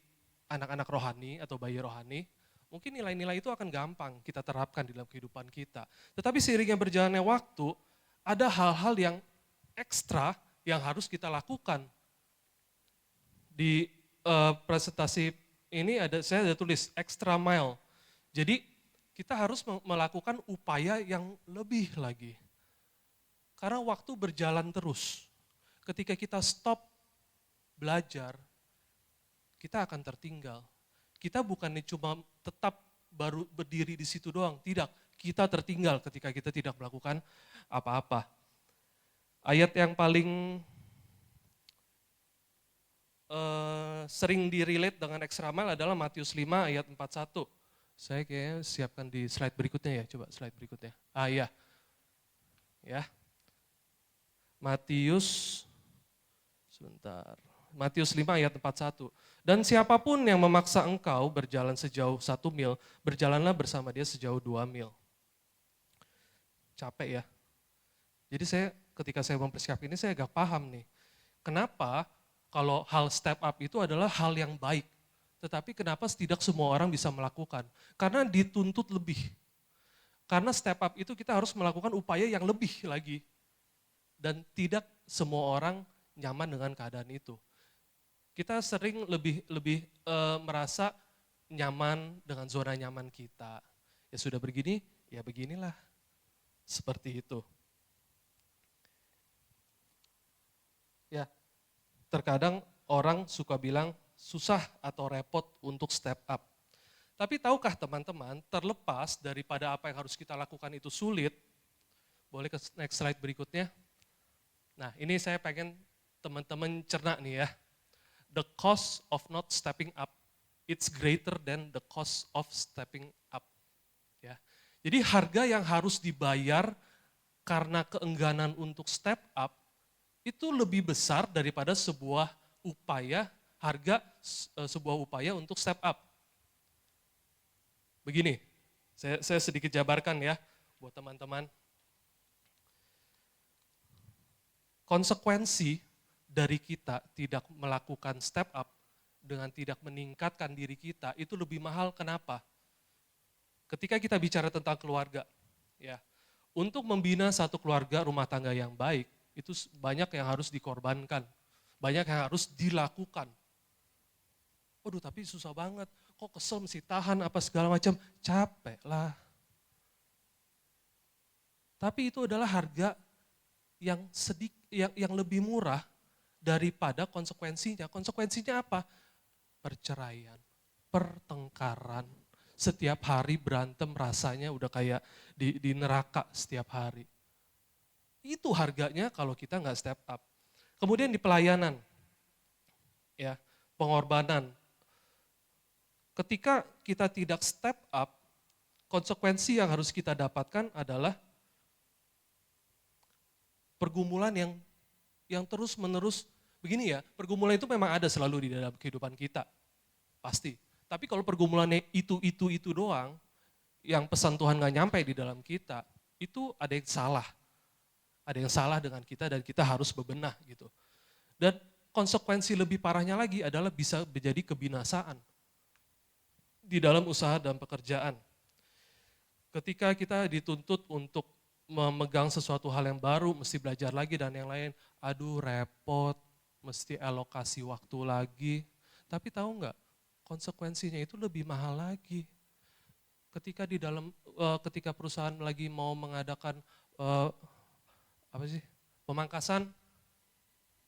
anak-anak rohani atau bayi rohani, mungkin nilai-nilai itu akan gampang kita terapkan di dalam kehidupan kita. Tetapi seiringnya berjalannya waktu, ada hal-hal yang ekstra yang harus kita lakukan. Di presentasi ini saya ada tulis extra mile. Jadi kita harus melakukan upaya yang lebih lagi. Karena waktu berjalan terus. Ketika kita stop belajar, kita akan tertinggal. Kita bukannya cuma tetap baru berdiri di situ doang, tidak. Kita tertinggal ketika kita tidak melakukan apa-apa. Ayat yang paling sering direlate dengan extra mile adalah Matius 5 ayat 41. Saya kayaknya siapkan di slide berikutnya ya, coba slide berikutnya. Iya. Ya. Matius 5 ayat 41. Dan siapapun yang memaksa engkau berjalan sejauh 1 mil, berjalanlah bersama dia sejauh 2 mil. Capek ya. Jadi ketika saya mempersiapkan ini saya agak paham nih. Kenapa kalau hal step up itu adalah hal yang baik. Tetapi kenapa tidak semua orang bisa melakukan? Karena dituntut lebih. Karena step up itu kita harus melakukan upaya yang lebih lagi. Dan tidak semua orang nyaman dengan keadaan itu. Kita sering lebih merasa nyaman dengan zona nyaman kita. Ya sudah begini, ya beginilah. Seperti itu. Ya, terkadang orang suka bilang susah atau repot untuk step up. Tapi tahukah teman-teman, terlepas daripada apa yang harus kita lakukan itu sulit, boleh ke next slide berikutnya. Nah ini saya pengen teman-teman cerna nih ya. The cost of not stepping up, it's greater than the cost of stepping up. Ya. Jadi harga yang harus dibayar karena keengganan untuk step up, itu lebih besar daripada sebuah upaya untuk step up. Begini, saya sedikit jabarkan ya buat teman-teman. Konsekuensi dari kita tidak melakukan step up dengan tidak meningkatkan diri kita itu lebih mahal. Kenapa? Ketika kita bicara tentang keluarga, ya, untuk membina satu keluarga rumah tangga yang baik, itu banyak yang harus dikorbankan, banyak yang harus dilakukan. Waduh tapi susah banget, kok kesel mesti tahan apa segala macam, capek lah. Tapi itu adalah harga yang yang lebih murah daripada konsekuensinya. Konsekuensinya apa? Perceraian, pertengkaran, setiap hari berantem rasanya udah kayak di neraka setiap hari. Itu harganya kalau kita nggak step up. Kemudian di pelayanan, ya, pengorbanan. Ketika kita tidak step up, konsekuensi yang harus kita dapatkan adalah pergumulan yang terus-menerus. Begini ya, pergumulan itu memang ada selalu di dalam kehidupan kita, pasti. Tapi kalau pergumulannya itu doang, yang pesan Tuhan gak nyampe di dalam kita, itu ada yang salah. Ada yang salah dengan kita dan kita harus bebenah gitu. Dan konsekuensi lebih parahnya lagi adalah bisa menjadi kebinasaan di dalam usaha dan pekerjaan. Ketika kita dituntut untuk memegang sesuatu hal yang baru, mesti belajar lagi dan yang lain, aduh repot, mesti alokasi waktu lagi. Tapi tahu nggak, konsekuensinya itu lebih mahal lagi. Ketika perusahaan lagi mau mengadakan pemangkasan,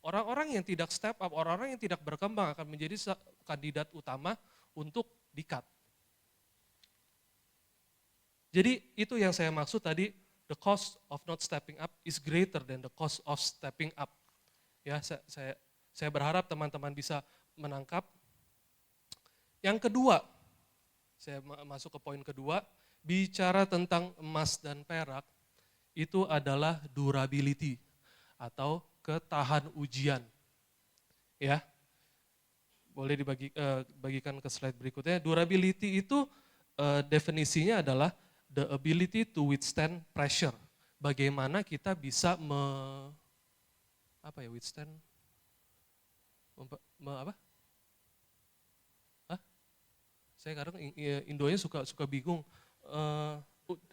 orang-orang yang tidak step up, orang-orang yang tidak berkembang akan menjadi kandidat utama untuk di-cut. Jadi itu yang saya maksud tadi, the cost of not stepping up is greater than the cost of stepping up. Ya, saya berharap teman-teman bisa menangkap. Yang kedua, saya masuk ke poin kedua, bicara tentang emas dan perak, itu adalah durability atau ketahan ujian. Ya, boleh dibagikan ke slide berikutnya. Durability itu definisinya adalah the ability to withstand pressure. Bagaimana kita bisa withstand? Saya kadang Indonya suka bingung.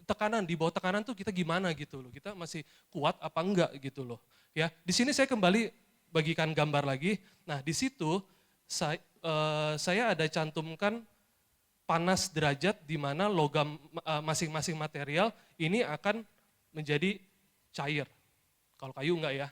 Tekanan, di bawah tekanan tuh kita gimana gitu loh. Kita masih kuat apa enggak gitu loh. Ya, di sini saya kembali bagikan gambar lagi. Nah, di situ saya ada cantumkan panas derajat di mana logam masing-masing material ini akan menjadi cair. Kalau kayu enggak ya.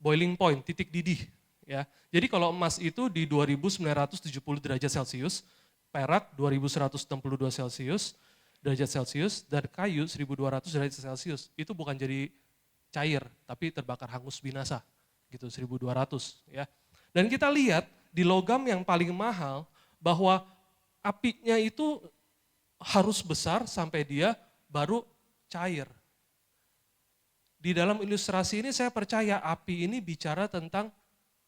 Boiling point, titik didih. Ya. Jadi kalau emas itu di 2970 derajat Celcius, perak 2162 derajat Celcius, dan kayu 1200 derajat Celcius. Itu bukan jadi cair, tapi terbakar hangus binasa. Gitu 1200 ya. Dan kita lihat di logam yang paling mahal bahwa apinya itu harus besar sampai dia baru cair. Di dalam ilustrasi ini saya percaya api ini bicara tentang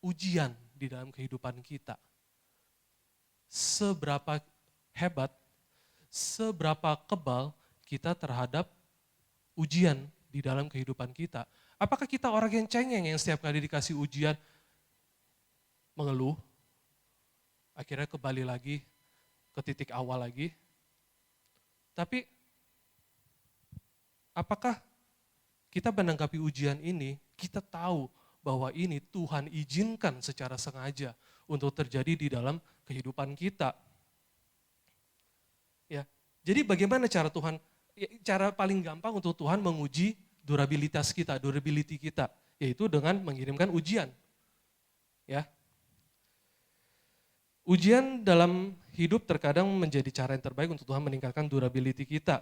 ujian di dalam kehidupan kita. Seberapa hebat, seberapa kebal kita terhadap ujian di dalam kehidupan kita. Apakah kita orang yang cengeng yang setiap kali dikasih ujian mengeluh, akhirnya kembali lagi ke titik awal lagi. Tapi apakah kita menanggapi ujian ini, kita tahu bahwa ini Tuhan izinkan secara sengaja untuk terjadi di dalam kehidupan kita. Ya, jadi bagaimana cara Tuhan, cara paling gampang untuk Tuhan menguji durability kita, yaitu dengan mengirimkan ujian. Ya, ujian dalam hidup terkadang menjadi cara yang terbaik untuk Tuhan meningkatkan durability kita.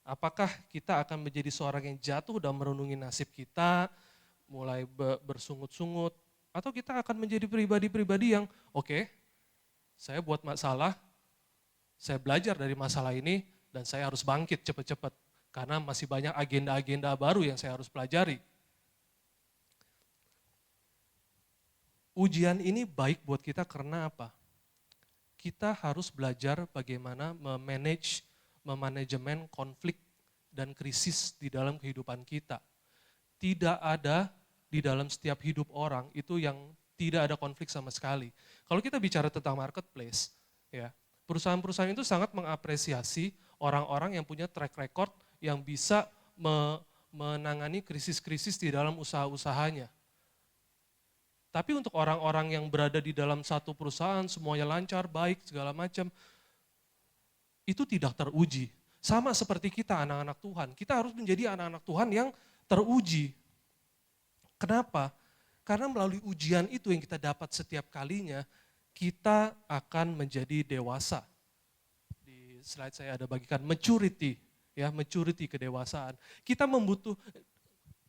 Apakah kita akan menjadi seorang yang jatuh dan merenungi nasib kita, mulai bersungut-sungut, atau kita akan menjadi pribadi-pribadi yang oke, saya buat masalah, saya belajar dari masalah ini, dan saya harus bangkit cepat-cepat, karena masih banyak agenda-agenda baru yang saya harus pelajari. Ujian ini baik buat kita karena apa? Kita harus belajar bagaimana memanajemen konflik dan krisis di dalam kehidupan kita. Tidak ada di dalam setiap hidup orang itu yang tidak ada konflik sama sekali. Kalau kita bicara tentang marketplace, ya, perusahaan-perusahaan itu sangat mengapresiasi orang-orang yang punya track record yang bisa menangani krisis-krisis di dalam usaha-usahanya. Tapi untuk orang-orang yang berada di dalam satu perusahaan, semuanya lancar, baik, segala macam, itu tidak teruji. Sama seperti kita anak-anak Tuhan, kita harus menjadi anak-anak Tuhan yang teruji. Kenapa? Karena melalui ujian itu yang kita dapat setiap kalinya, kita akan menjadi dewasa. Di slide saya ada bagikan maturity, ya maturity kedewasaan. Kita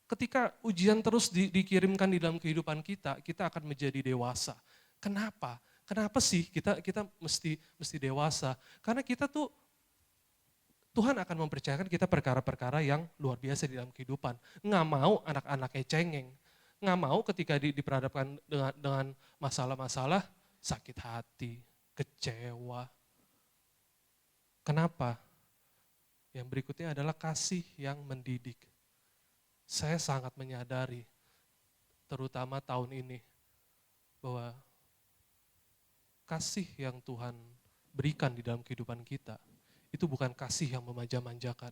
ketika ujian terus dikirimkan di dalam kehidupan kita, kita akan menjadi dewasa. Kenapa? Kenapa sih kita mesti dewasa? Karena kita tuh Tuhan akan mempercayakan kita perkara-perkara yang luar biasa di dalam kehidupan. Nggak mau anak-anaknya cengeng. Nggak mau ketika diperhadapkan dengan masalah-masalah, sakit hati, kecewa. Kenapa? Yang berikutnya adalah kasih yang mendidik. Saya sangat menyadari, terutama tahun ini, bahwa kasih yang Tuhan berikan di dalam kehidupan kita, itu bukan kasih yang memanja-manjakan,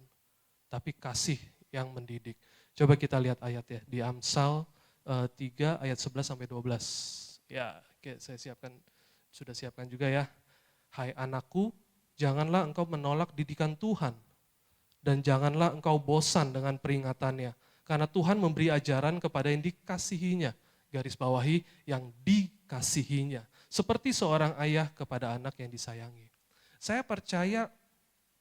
tapi kasih yang mendidik. Coba kita lihat ayatnya di Amsal 3 ayat 11 sampai 12. Ya, oke, saya sudah siapkan juga ya. Hai anakku, janganlah engkau menolak didikan Tuhan, dan janganlah engkau bosan dengan peringatannya, karena Tuhan memberi ajaran kepada yang dikasihinya, garis bawahi yang dikasihinya, seperti seorang ayah kepada anak yang disayangi. Saya percaya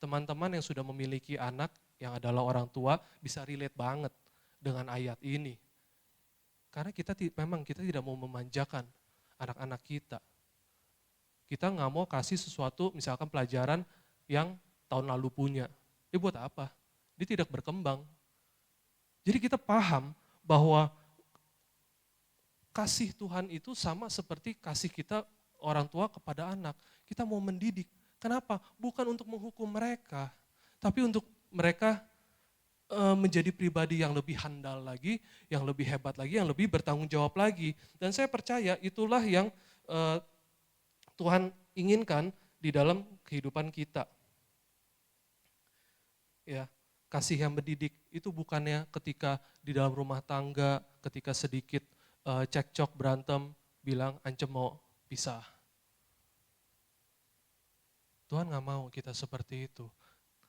teman-teman yang sudah memiliki anak yang adalah orang tua bisa relate banget dengan ayat ini. Karena memang kita tidak mau memanjakan anak-anak kita. Kita nggak mau kasih sesuatu, misalkan pelajaran yang tahun lalu punya. Buat apa? Dia tidak berkembang. Jadi kita paham bahwa kasih Tuhan itu sama seperti kasih kita orang tua kepada anak. Kita mau mendidik. Kenapa? Bukan untuk menghukum mereka, tapi untuk mereka menjadi pribadi yang lebih handal lagi, yang lebih hebat lagi, yang lebih bertanggung jawab lagi. Dan saya percaya itulah yang Tuhan inginkan di dalam kehidupan kita. Ya, kasih yang mendidik itu bukannya ketika di dalam rumah tangga, ketika sedikit cekcok berantem, bilang ancam mau pisah. Tuhan gak mau kita seperti itu.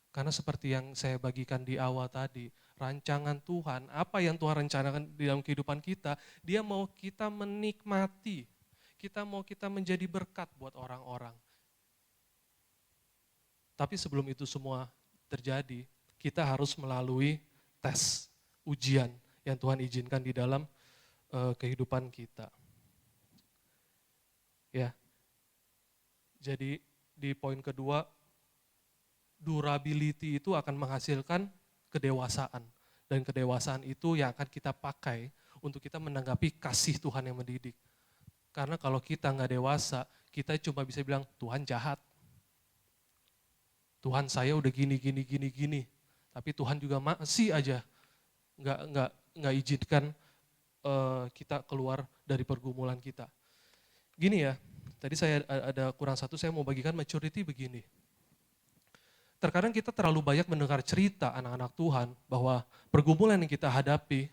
Karena seperti yang saya bagikan di awal tadi, rancangan Tuhan, apa yang Tuhan rencanakan di dalam kehidupan kita, Dia mau kita menikmati, mau kita menjadi berkat buat orang-orang. Tapi sebelum itu semua terjadi, kita harus melalui tes, ujian yang Tuhan izinkan di dalam kehidupan kita. Ya, jadi di poin kedua, durability itu akan menghasilkan kedewasaan. Dan kedewasaan itu yang akan kita pakai untuk kita menanggapi kasih Tuhan yang mendidik. Karena kalau kita nggak dewasa, kita cuma bisa bilang, Tuhan jahat. Tuhan saya udah gini. Tapi Tuhan juga masih aja nggak izinkan kita keluar dari pergumulan kita. Gini ya, tadi saya ada kurang satu, saya mau bagikan maturity begini. Terkadang kita terlalu banyak mendengar cerita anak-anak Tuhan bahwa pergumulan yang kita hadapi,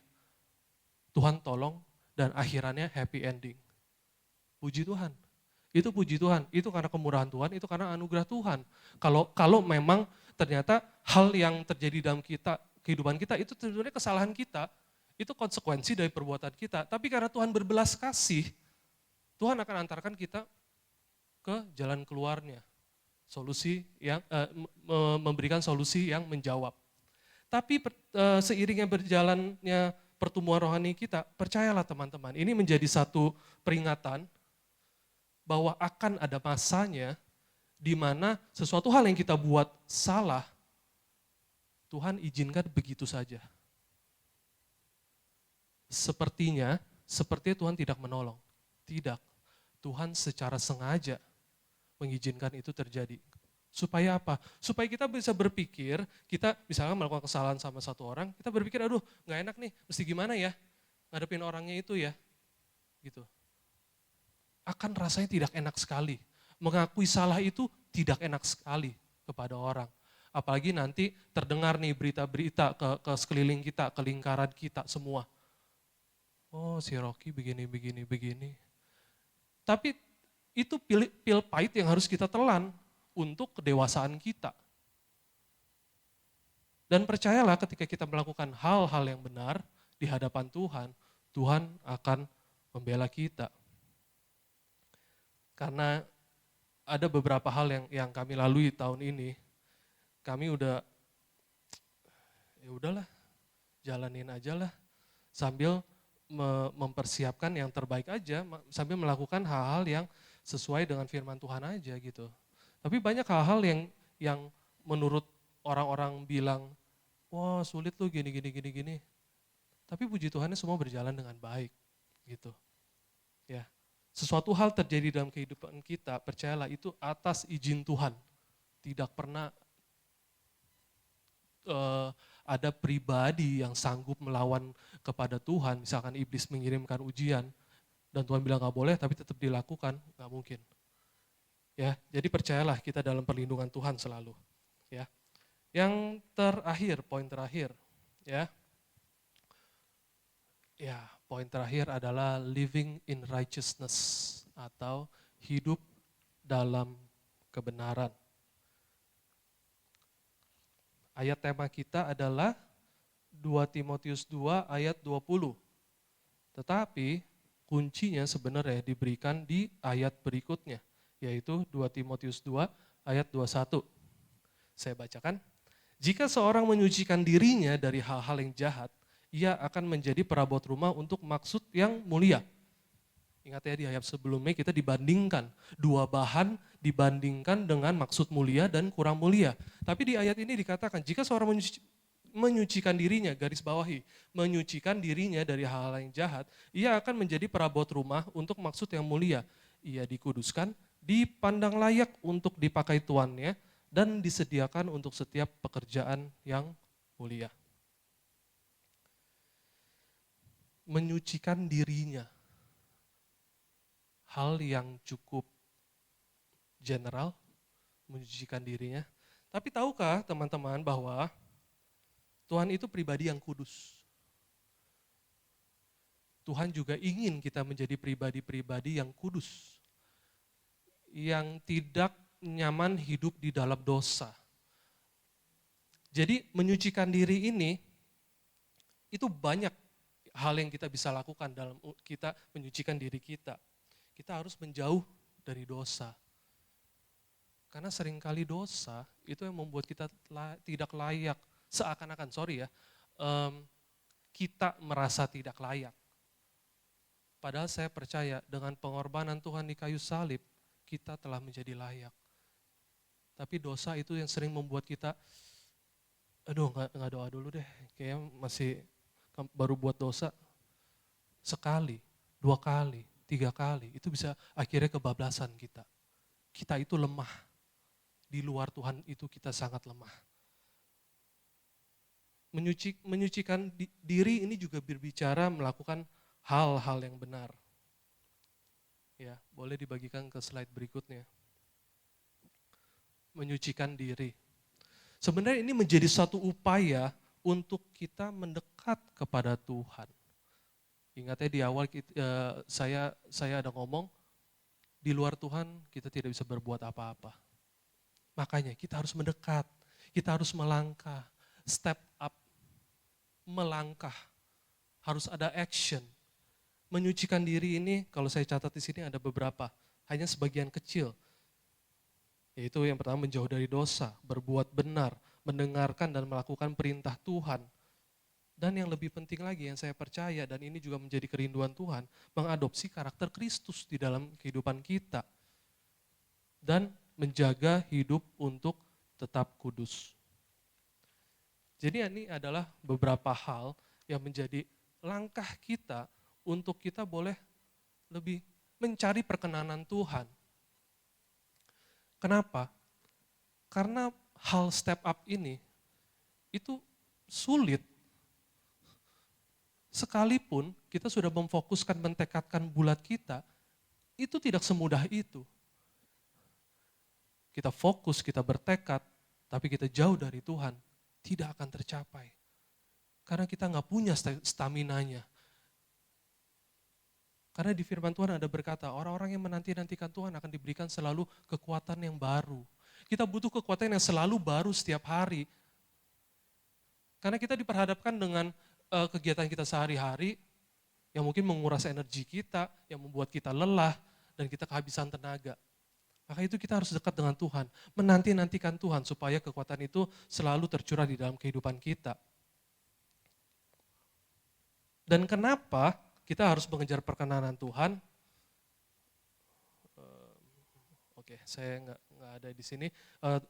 Tuhan tolong dan akhirannya happy ending. Puji Tuhan, itu puji Tuhan, itu karena kemurahan Tuhan, itu karena anugerah Tuhan. Kalau memang ternyata hal yang terjadi dalam kehidupan kita itu sebenarnya kesalahan kita, itu konsekuensi dari perbuatan kita. Tapi karena Tuhan berbelas kasih, Tuhan akan antarkan kita ke jalan keluarnya. Solusi yang memberikan solusi yang menjawab. Tapi seiringnya berjalannya pertumbuhan rohani kita, percayalah teman-teman, ini menjadi satu peringatan bahwa akan ada masanya di mana sesuatu hal yang kita buat salah, Tuhan izinkan begitu saja. Sepertinya Tuhan tidak menolong. Tidak. Tuhan secara sengaja mengizinkan itu terjadi. Supaya apa? Supaya kita bisa berpikir, kita misalnya melakukan kesalahan sama satu orang, kita berpikir, aduh gak enak nih, mesti gimana ya ngadepin orangnya itu ya. Gitu. Akan rasanya tidak enak sekali. Mengakui salah itu tidak enak sekali kepada orang. Apalagi nanti terdengar nih berita-berita ke sekeliling kita, ke lingkaran kita semua. Oh si Rocky begini. Tapi itu pil pahit yang harus kita telan untuk kedewasaan kita. Dan percayalah ketika kita melakukan hal-hal yang benar di hadapan Tuhan, Tuhan akan membela kita. Karena ada beberapa hal yang kami lalui tahun ini, kami udah, ya udahlah, jalanin aja lah. Sambil mempersiapkan yang terbaik aja, sambil melakukan hal-hal yang sesuai dengan firman Tuhan aja gitu. Tapi banyak hal-hal yang menurut orang-orang bilang, wah sulit lu gini. Tapi puji Tuhannya semua berjalan dengan baik gitu. Ya. Sesuatu hal terjadi dalam kehidupan kita, percayalah itu atas izin Tuhan. Tidak pernah ada pribadi yang sanggup melawan kepada Tuhan, misalkan iblis mengirimkan ujian dan Tuhan bilang gak boleh tapi tetap dilakukan, gak mungkin. Ya, jadi percayalah kita dalam perlindungan Tuhan selalu. Ya, yang terakhir, poin terakhir, ya, poin terakhir adalah living in righteousness atau hidup dalam kebenaran. Ayat tema kita adalah 2 Timotius 2 ayat 20. Tetapi kuncinya sebenarnya diberikan di ayat berikutnya, yaitu 2 Timotius 2 ayat 21. Saya bacakan. Jika seorang menyucikan dirinya dari hal-hal yang jahat, ia akan menjadi perabot rumah untuk maksud yang mulia. Ingat ya di ayat sebelumnya kita dibandingkan, dua bahan dibandingkan dengan maksud mulia dan kurang mulia. Tapi di ayat ini dikatakan jika seorang menyucikan dirinya, garis bawahi, menyucikan dirinya dari hal-hal yang jahat, ia akan menjadi perabot rumah untuk maksud yang mulia. Ia dikuduskan, dipandang layak untuk dipakai tuannya, dan disediakan untuk setiap pekerjaan yang mulia. Menyucikan dirinya. Hal yang cukup general, menyucikan dirinya. Tapi tahukah teman-teman bahwa Tuhan itu pribadi yang kudus. Tuhan juga ingin kita menjadi pribadi-pribadi yang kudus. Yang tidak nyaman hidup di dalam dosa. Jadi menyucikan diri ini, itu banyak hal yang kita bisa lakukan dalam kita menyucikan diri kita. Kita harus menjauh dari dosa. Karena seringkali dosa itu yang membuat kita tidak layak. Seakan-akan, kita merasa tidak layak. Padahal saya percaya dengan pengorbanan Tuhan di kayu salib, kita telah menjadi layak. Tapi dosa itu yang sering membuat kita, nggak doa dulu deh, kayaknya masih baru buat dosa sekali, 2 kali, 3 kali, itu bisa akhirnya kebablasan kita. Kita itu lemah, di luar Tuhan itu kita sangat lemah. Menyucikan diri ini juga berbicara melakukan hal-hal yang benar. Ya, boleh dibagikan ke slide berikutnya. Menyucikan diri. Sebenarnya ini menjadi satu upaya untuk kita mendekat kepada Tuhan. Ingatnya di awal saya ada ngomong, di luar Tuhan kita tidak bisa berbuat apa-apa. Makanya kita harus mendekat, kita harus melangkah, step up, melangkah, harus ada action. Menyucikan diri ini, kalau saya catat di sini ada beberapa, hanya sebagian kecil. Yaitu yang pertama menjauh dari dosa, berbuat benar, mendengarkan dan melakukan perintah Tuhan. Dan yang lebih penting lagi yang saya percaya dan ini juga menjadi kerinduan Tuhan, mengadopsi karakter Kristus di dalam kehidupan kita. Dan menjaga hidup untuk tetap kudus. Jadi ini adalah beberapa hal yang menjadi langkah kita untuk kita boleh lebih mencari perkenanan Tuhan. Kenapa? Karena hal step up ini itu sulit. Sekalipun kita sudah memfokuskan, mentekadkan bulat kita, itu tidak semudah itu. Kita fokus, kita bertekad, tapi kita jauh dari Tuhan, tidak akan tercapai. Karena kita nggak punya staminanya. Karena di firman Tuhan ada berkata, orang-orang yang menanti-nantikan Tuhan akan diberikan selalu kekuatan yang baru. Kita butuh kekuatan yang selalu baru setiap hari. Karena kita diperhadapkan dengan kegiatan kita sehari-hari, yang mungkin menguras energi kita, yang membuat kita lelah, dan kita kehabisan tenaga. Maka itu kita harus dekat dengan Tuhan, menanti-nantikan Tuhan supaya kekuatan itu selalu tercurah di dalam kehidupan kita. Dan kenapa kita harus mengejar perkenanan Tuhan? Oke, saya nggak ada di sini.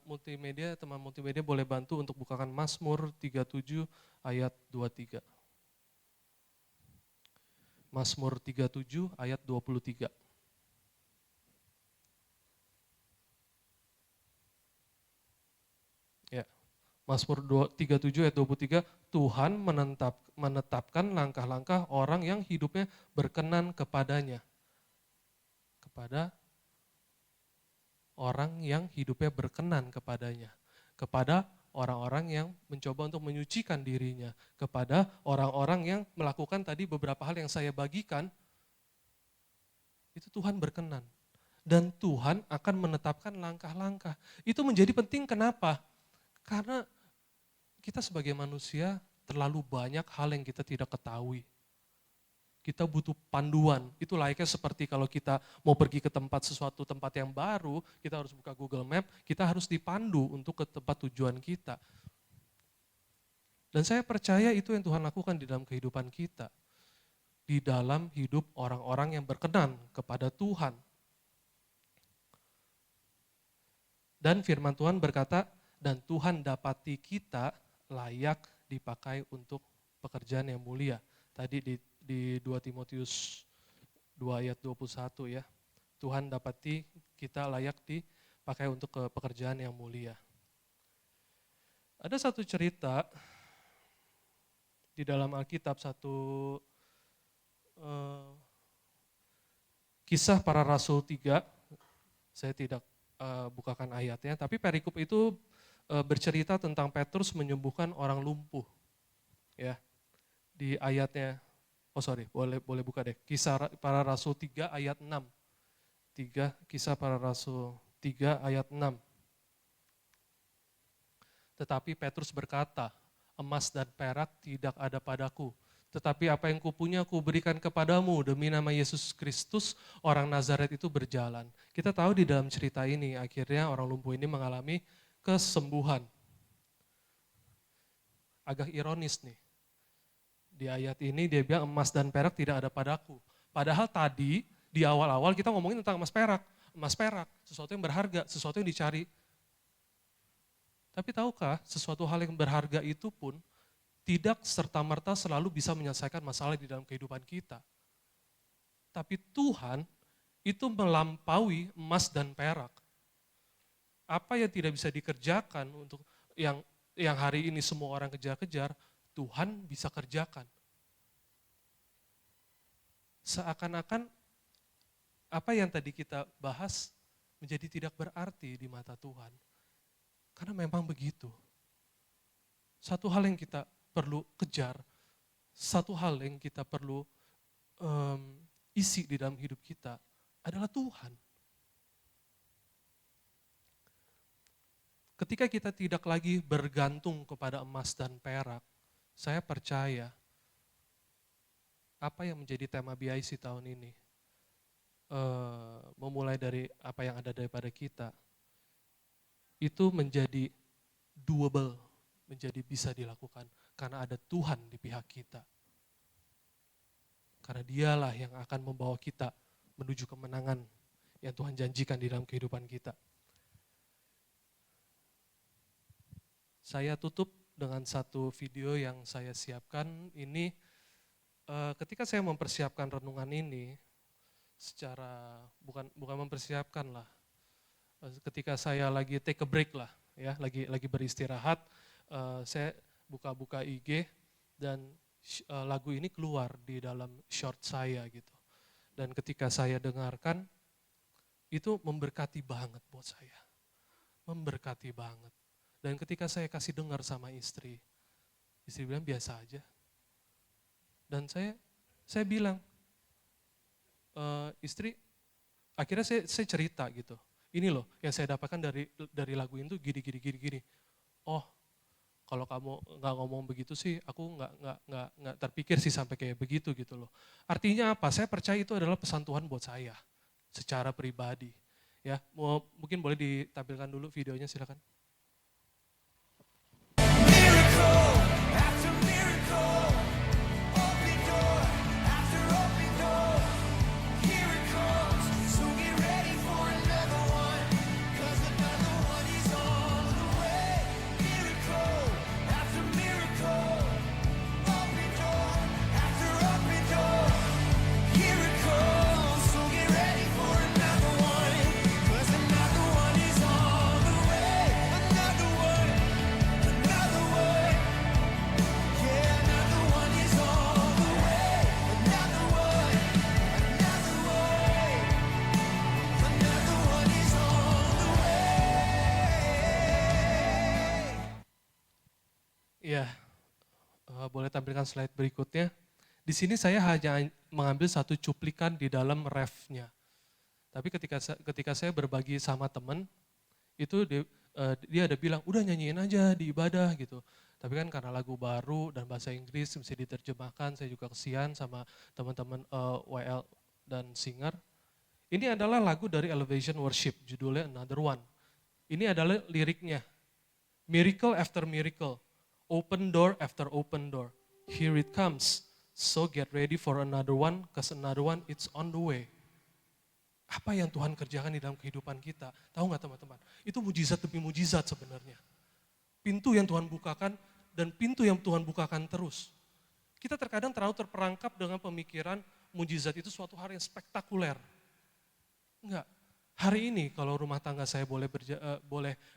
Multimedia, teman multimedia boleh bantu untuk bukakan Mazmur 37 ayat 23. Mazmur 37 ayat 23. Ya, Mazmur 37 ayat 23, Tuhan menetapkan langkah-langkah orang yang hidupnya berkenan kepadanya. Kepada orang yang hidupnya berkenan kepadanya. Kepada orang-orang yang mencoba untuk menyucikan dirinya, kepada orang-orang yang melakukan tadi beberapa hal yang saya bagikan, itu Tuhan berkenan. Dan Tuhan akan menetapkan langkah-langkah. Itu menjadi penting kenapa? Karena kita sebagai manusia terlalu banyak hal yang kita tidak ketahui. Kita butuh panduan, itu layaknya seperti kalau kita mau pergi ke sesuatu tempat yang baru, kita harus buka Google Map, kita harus dipandu untuk ke tempat tujuan kita. Dan saya percaya itu yang Tuhan lakukan di dalam kehidupan kita. Di dalam hidup orang-orang yang berkenan kepada Tuhan. Dan firman Tuhan berkata, dan Tuhan dapati kita layak dipakai untuk pekerjaan yang mulia. Tadi di 2 Timotius 2 ayat 21 ya. Tuhan dapati kita layak dipakai untuk pekerjaan yang mulia. Ada satu cerita di dalam Alkitab, satu kisah para rasul 3, saya tidak bukakan ayatnya, tapi perikop itu bercerita tentang Petrus menyembuhkan orang lumpuh. Ya. Di ayatnya, boleh buka deh. Kisah para Rasul 3 ayat 6. Kisah para Rasul 3 ayat 6. Tetapi Petrus berkata, emas dan perak tidak ada padaku. Tetapi apa yang kupunya kuberikan kepadamu demi nama Yesus Kristus, orang Nazaret itu berjalan. Kita tahu di dalam cerita ini, akhirnya orang lumpuh ini mengalami kesembuhan. Agak ironis nih. Di ayat ini dia bilang emas dan perak tidak ada padaku. Padahal tadi di awal-awal kita ngomongin tentang emas perak. Emas perak, sesuatu yang berharga, sesuatu yang dicari. Tapi tahukah sesuatu hal yang berharga itu pun tidak serta-merta selalu bisa menyelesaikan masalah di dalam kehidupan kita. Tapi Tuhan itu melampaui emas dan perak. Apa yang tidak bisa dikerjakan untuk yang hari ini semua orang kejar-kejar, Tuhan bisa kerjakan. Seakan-akan apa yang tadi kita bahas menjadi tidak berarti di mata Tuhan. Karena memang begitu. Satu hal yang kita perlu kejar, satu hal yang kita perlu isi di dalam hidup kita adalah Tuhan. Ketika kita tidak lagi bergantung kepada emas dan perak, saya percaya apa yang menjadi tema BIC tahun ini, memulai dari apa yang ada daripada kita, itu menjadi doable, menjadi bisa dilakukan karena ada Tuhan di pihak kita. Karena dialah yang akan membawa kita menuju kemenangan yang Tuhan janjikan di dalam kehidupan kita. Saya tutup dengan satu video yang saya siapkan ini. Ketika saya mempersiapkan renungan ini, secara bukan mempersiapkan lah. Ketika saya lagi take a break lah, ya, lagi beristirahat, saya buka IG dan lagu ini keluar di dalam short saya gitu. Dan ketika saya dengarkan, itu memberkati banget buat saya. Memberkati banget. Dan ketika saya kasih dengar sama istri bilang biasa aja. Dan saya bilang, istri, akhirnya saya cerita gitu. Ini loh yang saya dapatkan dari lagu itu gini. Oh, kalau kamu nggak ngomong begitu sih, aku nggak terpikir sih sampai kayak begitu gitu loh. Artinya apa? Saya percaya itu adalah pesan Tuhan buat saya secara pribadi. Ya, mungkin boleh ditampilkan dulu videonya, silakan. Iya, boleh tampilkan slide berikutnya. Di sini saya hanya mengambil satu cuplikan di dalam refnya. Tapi ketika saya berbagi sama teman, itu dia ada bilang, udah nyanyiin aja di ibadah gitu. Tapi kan karena lagu baru dan bahasa Inggris mesti diterjemahkan, saya juga kesian sama teman-teman WL dan singer. Ini adalah lagu dari Elevation Worship, judulnya Another One. Ini adalah liriknya. Miracle after miracle, open door after open door. Here it comes, so get ready for another one, cause another one it's on the way. Apa yang Tuhan kerjakan di dalam kehidupan kita, tahu nggak teman-teman? Itu mujizat demi mujizat sebenarnya. Pintu yang Tuhan bukakan dan pintu yang Tuhan bukakan terus. Kita terkadang terlalu terperangkap dengan pemikiran mujizat itu suatu hal yang spektakuler. Enggak. Hari ini kalau rumah tangga saya boleh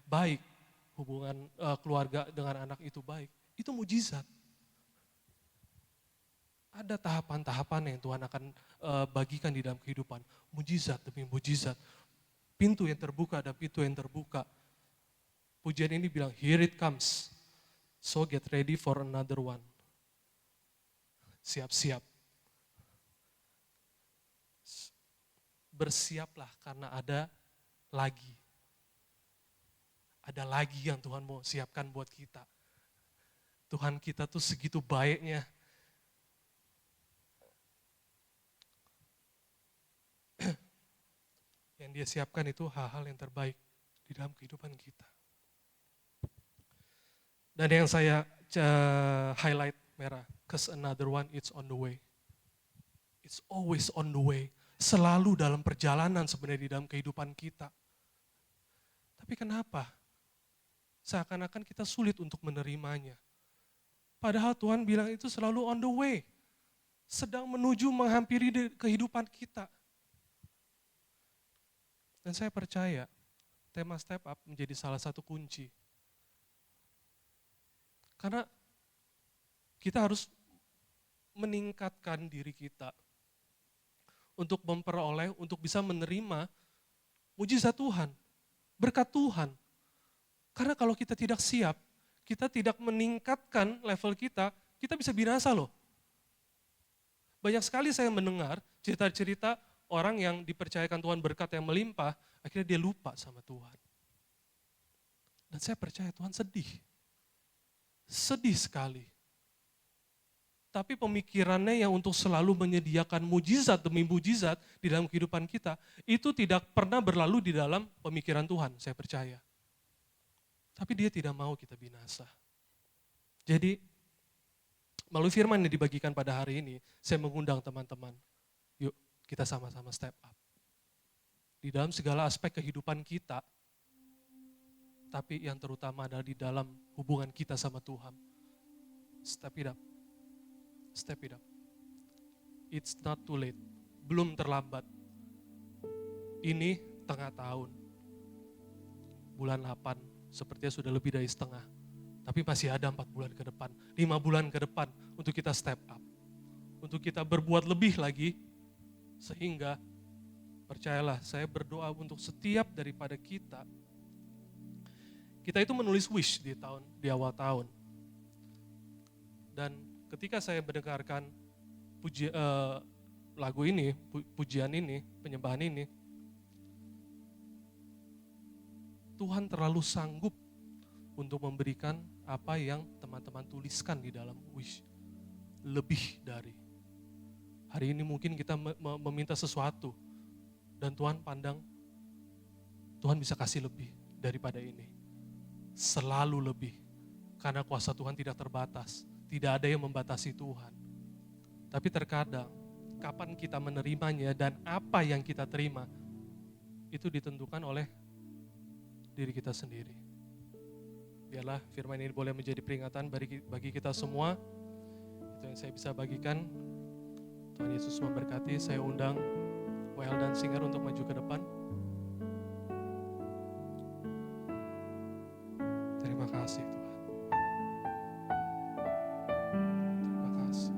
baik, hubungan keluarga dengan anak itu baik, itu mujizat. Ada tahapan-tahapan yang Tuhan akan bagikan di dalam kehidupan. Mujizat demi mujizat. Pintu yang terbuka dan pintu yang terbuka. Pujian ini bilang, here it comes. So get ready for another one. Siap-siap. Bersiaplah karena ada lagi. Ada lagi yang Tuhan mau siapkan buat kita. Tuhan kita tuh segitu baiknya. Yang dia siapkan itu hal-hal yang terbaik di dalam kehidupan kita. Dan yang saya highlight merah, cause another one it's on the way. It's always on the way. Selalu dalam perjalanan sebenarnya di dalam kehidupan kita. Tapi kenapa? Seakan-akan kita sulit untuk menerimanya. Padahal Tuhan bilang itu selalu on the way. Sedang menuju menghampiri kehidupan kita. Dan saya percaya tema Step Up menjadi salah satu kunci. Karena kita harus meningkatkan diri kita untuk memperoleh, untuk bisa menerima mujizat Tuhan, berkat Tuhan. Karena kalau kita tidak siap, kita tidak meningkatkan level kita bisa binasa loh. Banyak sekali saya mendengar cerita-cerita orang yang dipercayakan Tuhan berkat yang melimpah, akhirnya dia lupa sama Tuhan. Dan saya percaya Tuhan sedih. Sedih sekali. Tapi pemikirannya yang untuk selalu menyediakan mujizat demi mujizat di dalam kehidupan kita, itu tidak pernah berlalu di dalam pemikiran Tuhan, saya percaya. Tapi dia tidak mau kita binasa. Jadi, melalui firman yang dibagikan pada hari ini, saya mengundang teman-teman, yuk kita sama-sama step up. Di dalam segala aspek kehidupan kita, tapi yang terutama adalah di dalam hubungan kita sama Tuhan. Step it up. Step it up. It's not too late. Belum terlambat. Ini tengah tahun. Bulan 8, sepertinya sudah lebih dari setengah. Tapi masih ada 4 bulan ke depan, 5 bulan ke depan untuk kita step up. Untuk kita berbuat lebih lagi, sehingga percayalah, saya berdoa untuk setiap daripada kita. Kita itu menulis wish di awal tahun. Dan ketika saya mendengarkan lagu ini, pujian ini, penyembahan ini, Tuhan terlalu sanggup untuk memberikan apa yang teman-teman tuliskan di dalam wish. Lebih dari. Hari ini mungkin kita meminta sesuatu dan Tuhan pandang Tuhan bisa kasih lebih daripada ini. Selalu lebih. Karena kuasa Tuhan tidak terbatas. Tidak ada yang membatasi Tuhan. Tapi terkadang, kapan kita menerimanya dan apa yang kita terima, itu ditentukan oleh diri kita sendiri. Biarlah firman ini boleh menjadi peringatan bagi kita semua. Itu yang saya bisa bagikan. Tuhan Yesus memberkati. Saya undang WL dan Singer untuk maju ke depan. Terima kasih Tuhan. Terima kasih.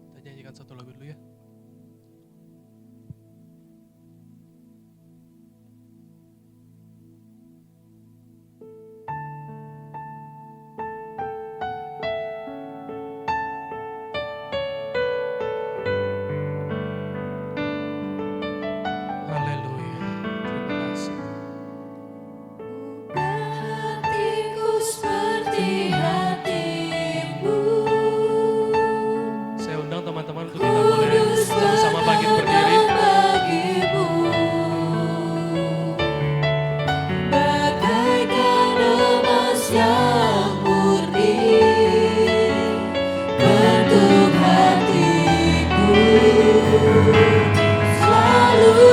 Kita nyanyikan satu lagu dulu ya. Haleluya. Terima kasih. Hatiku seperti hatimu. Saya undang teman-teman untuk kita boleh sama-sama bangkit berdiri. Bagimu bagaikan emas yang murni bentuk hatiku selalu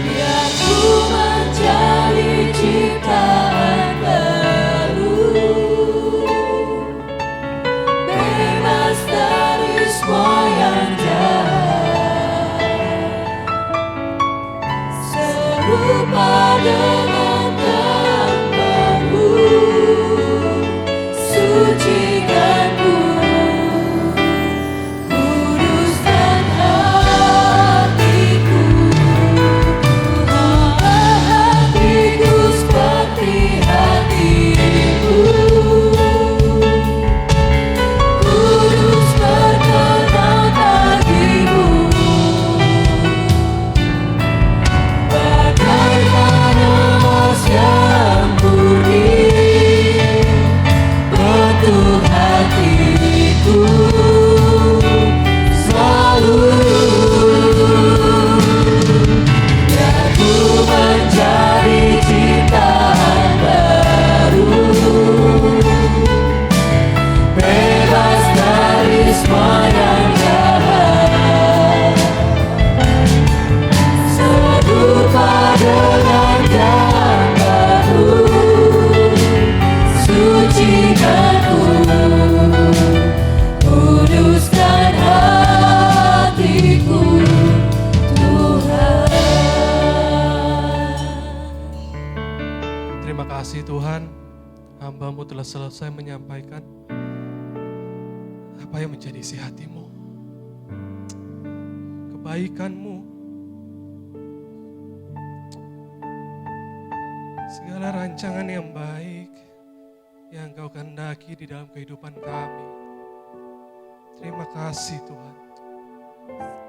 biar ku menjadi ciptaan baru bebas dari semua yang jahat serupa dengan gambarmu sucikanku kuduskan hatiku hatiku seperti hatimu kudus berkenan bagimu bagaikan emas yang murni bentuk hatiku selalu biar ku menjadi ciptaan baru bebas dari semua yang jahat serupa dengan gambarmu sucikanku kuduskan hatiku Tuhan. Terima kasih Tuhan, hamba-Mu telah selesai menyampaikan apa yang menjadi isi hati-Mu. Kebaikan-Mu, segala rancangan yang baik yang Engkau kehendaki di dalam kehidupan kami. Terima kasih Tuhan.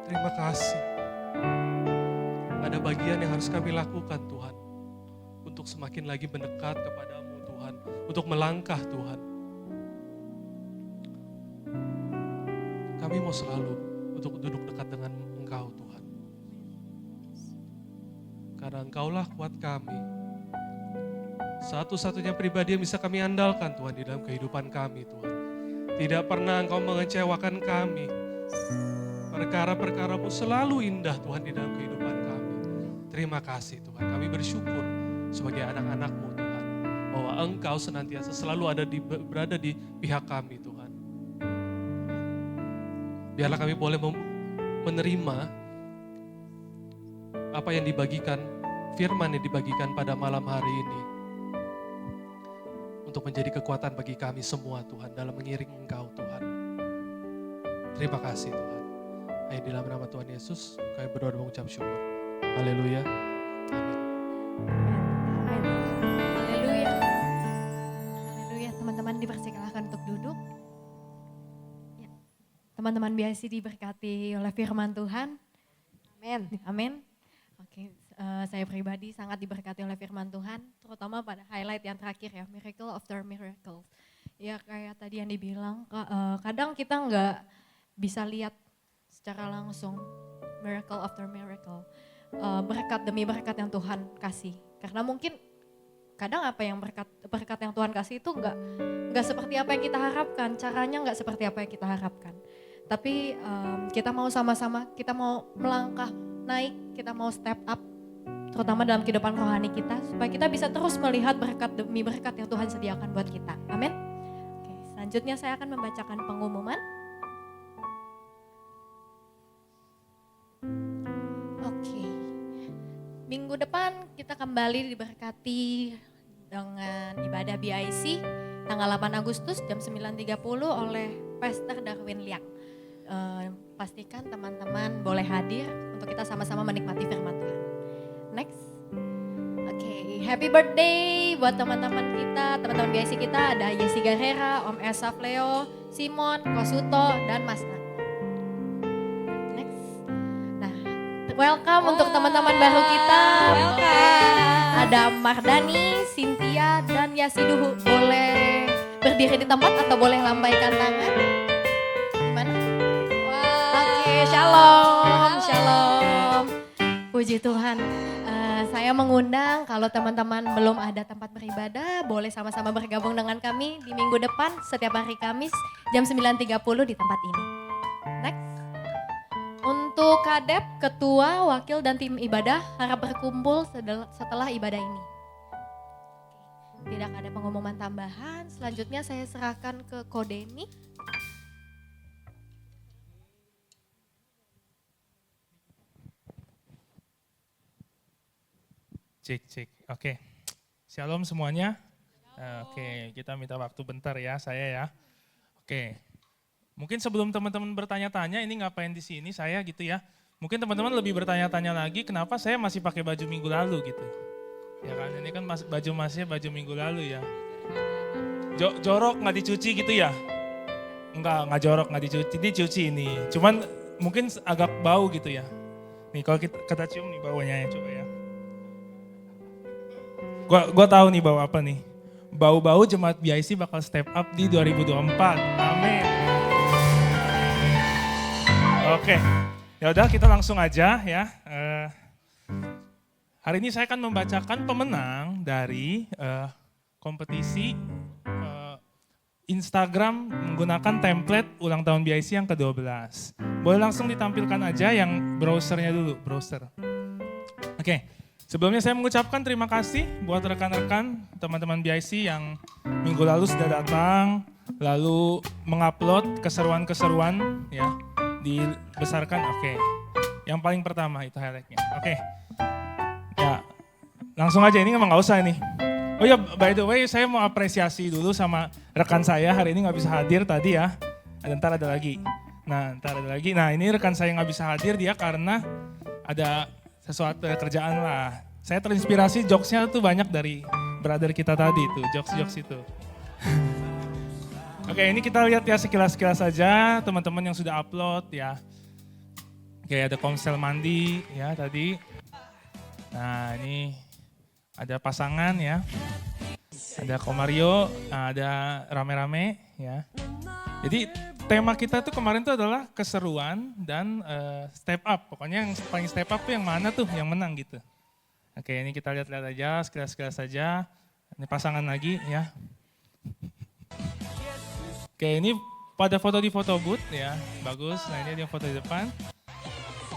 Terima kasih. Ada bagian yang harus kami lakukan Tuhan, untuk semakin lagi mendekat kepadamu Tuhan, untuk melangkah Tuhan. Kami mau selalu untuk duduk dekat dengan Engkau Tuhan. Karena Engkaulah kuat kami. Satu-satunya pribadi yang bisa kami andalkan Tuhan di dalam kehidupan kami Tuhan. Tidak pernah Engkau mengecewakan kami. Perkara-perkara-Mu selalu indah Tuhan di dalam kehidupan kami. Terima kasih Tuhan, kami bersyukur sebagai anak-anak-Mu Tuhan. Bahwa Engkau senantiasa selalu berada di pihak kami Tuhan. Biarlah kami boleh menerima apa yang dibagikan, firman yang dibagikan pada malam hari ini. Untuk menjadi kekuatan bagi kami semua Tuhan dalam mengiring Engkau Tuhan. Terima kasih Tuhan. Hanya di dalam nama Tuhan Yesus kami berdoa dan mengucap syukur. Haleluya. Amin. Haleluya. Haleluya, teman-teman dipersilakan untuk duduk. Ya. teman-teman BIC diberkati oleh firman Tuhan. Amin. Amin. Oke, saya pribadi sangat diberkati oleh firman Tuhan, terutama pada highlight yang terakhir ya, miracle after miracle. Ya kayak tadi yang dibilang, kadang kita nggak bisa lihat secara langsung miracle after miracle. Berkat demi berkat yang Tuhan kasih. Karena mungkin kadang apa yang berkat yang Tuhan kasih itu nggak seperti apa yang kita harapkan, caranya nggak seperti apa yang kita harapkan. Tapi kita mau sama-sama, kita mau melangkah naik, kita mau step up, terutama dalam kehidupan rohani kita, supaya kita bisa terus melihat berkat demi berkat yang Tuhan sediakan buat kita. Amin. Oke, selanjutnya saya akan membacakan pengumuman. Oke, minggu depan kita kembali diberkati dengan ibadah BIC tanggal 8 Agustus jam 9.30 oleh Pastor Darwin Liang. Pastikan teman-teman boleh hadir untuk kita sama-sama menikmati firman Tuhan. Next. Oke, happy birthday buat teman-teman kita, teman-teman BIC kita, ada Yesi Garera, Om Esa Fleo, Simon, Kosuto, dan Mas Nat. Next. Nah, welcome untuk teman-teman baru kita. Welcome. Ada Mardani, Cynthia, dan Yasiduhu. Boleh berdiri di tempat atau boleh lambaikan tangan? Gimana? Oke, shalom, shalom. Puji Tuhan. Saya mengundang kalau teman-teman belum ada tempat beribadah, boleh sama-sama bergabung dengan kami di minggu depan setiap hari Kamis jam 9.30 di tempat ini. Next. Untuk kadep, ketua, wakil, dan tim ibadah harap berkumpul setelah ibadah ini. Tidak ada pengumuman tambahan, selanjutnya saya serahkan ke Kodeni. Cek. Oke. Shalom semuanya. Oke, kita minta waktu bentar ya, saya ya. Oke. Mungkin sebelum teman-teman bertanya-tanya ini ngapain di sini saya gitu ya. Mungkin teman-teman lebih bertanya-tanya lagi kenapa saya masih pakai baju minggu lalu gitu. Ya kan, ini kan masih baju minggu lalu ya. Jorok nggak dicuci gitu ya? Enggak jorok, nggak dicuci, dicuci ini. Cuman mungkin agak bau gitu ya. Nih kalau kita cium nih baunya ya, coba ya. Gua tahu nih bau apa nih. Bau-bau jemaat BIC bakal step up di 2024. Amin. Oke. Ya udah kita langsung aja ya. Hari ini saya akan membacakan pemenang dari kompetisi Instagram menggunakan template ulang tahun BIC yang ke-12. Boleh langsung ditampilkan aja yang browsernya dulu, browser. Oke. Sebelumnya saya mengucapkan terima kasih buat rekan-rekan teman-teman BIC yang minggu lalu sudah datang, lalu mengupload keseruan-keseruan ya, dibesarkan. Oke. Yang paling pertama itu highlightnya. Oke. Ya, langsung aja ini emang nggak usah ini. Oh ya, by the way saya mau apresiasi dulu sama rekan saya hari ini nggak bisa hadir tadi ya. Ntar ada lagi. Nah ini rekan saya nggak bisa hadir dia karena ada sesuatu kerjaan lah. Saya terinspirasi jokesnya tuh banyak dari brother kita tadi tuh, jokes itu. Oke, ini kita lihat ya sekilas-sekilas saja teman-teman yang sudah upload ya. Oke, ada Komsel Mandi ya tadi. Nah ini ada pasangan ya. Ada Komario, ada rame-rame ya. Jadi tema kita tuh kemarin tuh adalah keseruan dan step up. Pokoknya yang paling step up tuh yang mana tuh, yang menang gitu. Oke, ini kita lihat-lihat aja, sekilas-sekilas saja. Ini pasangan lagi ya. Oke, ini pada foto di foto booth ya, bagus. Nah ini dia foto di depan.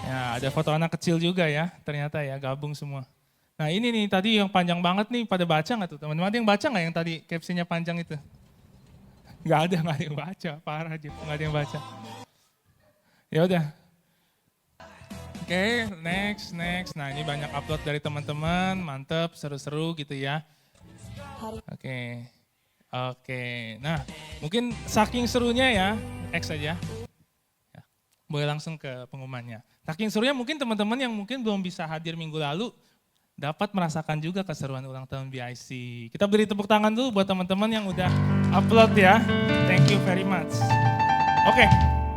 Ya, ada foto anak kecil juga ya, ternyata ya, gabung semua. Nah ini nih tadi yang panjang banget nih, pada baca nggak tuh teman-teman? Ada yang baca nggak yang tadi captionnya panjang itu? Nggak ada yang baca, parah aja, nggak ada yang baca. Ya udah. Oke, next. Nah ini banyak upload dari teman-teman, mantep, seru-seru gitu ya. Oke. Nah mungkin saking serunya ya, X aja. Ya, boleh langsung ke pengumumannya. Saking serunya mungkin teman-teman yang mungkin belum bisa hadir minggu lalu, dapat merasakan juga keseruan ulang tahun BIC. Kita beri tepuk tangan dulu buat teman-teman yang udah upload ya. Thank you very much. Oke,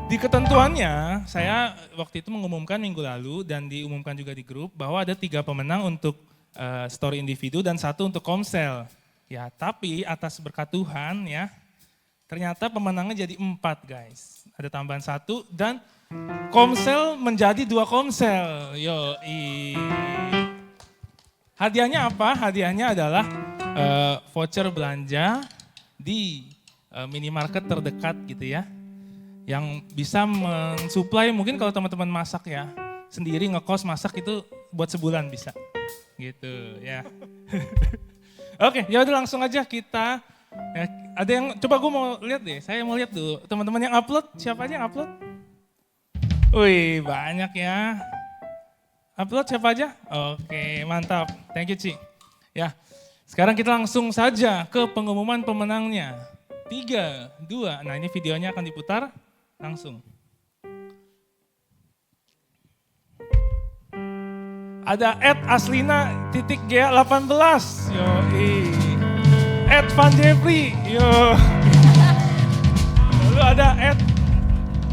Di ketentuannya, saya waktu itu mengumumkan minggu lalu dan diumumkan juga di grup bahwa ada 3 pemenang untuk story individu dan 1 untuk komsel. Ya, tapi atas berkat Tuhan ya, ternyata pemenangnya jadi 4 guys. Ada tambahan 1 dan komsel menjadi 2 komsel. Hadiahnya apa? Hadiahnya adalah voucher belanja di minimarket terdekat gitu ya. Yang bisa mensuplai mungkin kalau teman-teman masak ya, sendiri ngekos masak itu buat sebulan bisa. Gitu ya. Oke, ya udah langsung aja kita ya, ada yang coba gue mau lihat deh. Saya mau lihat dulu teman-teman yang upload, siapa aja yang upload? Wih, banyak ya. Upload siapa aja? Oke, mantap. Thank you, Ci. Ya. Sekarang kita langsung saja ke pengumuman pemenangnya. 3, 2. Nah, ini videonya akan diputar langsung. Ada @aslina_g18. Yoi. @vanjeffrey. Yo. Lalu ada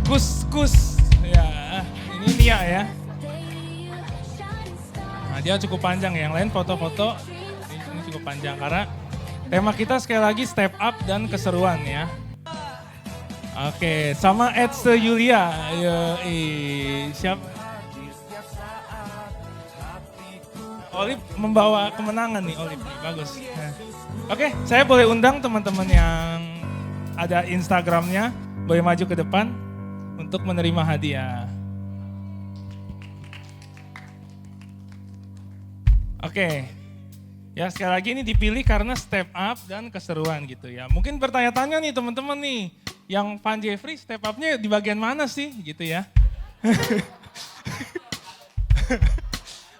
@kuskus. Ya, ini Nia ya. Nah, dia cukup panjang ya. Yang lain foto-foto. Ini cukup panjang karena tema kita sekali lagi step up dan keseruan ya. Oke, sama @Yulia. Siap. Olip membawa kemenangan nih, Olip nih, bagus. Nah. Oke, saya boleh undang teman-teman yang ada Instagramnya, boleh maju ke depan untuk menerima hadiah. Oke. Ya sekali lagi ini dipilih karena step up dan keseruan gitu ya. Mungkin bertanya-tanya nih teman-teman nih, yang Van Jeffrey step up-nya di bagian mana sih gitu ya.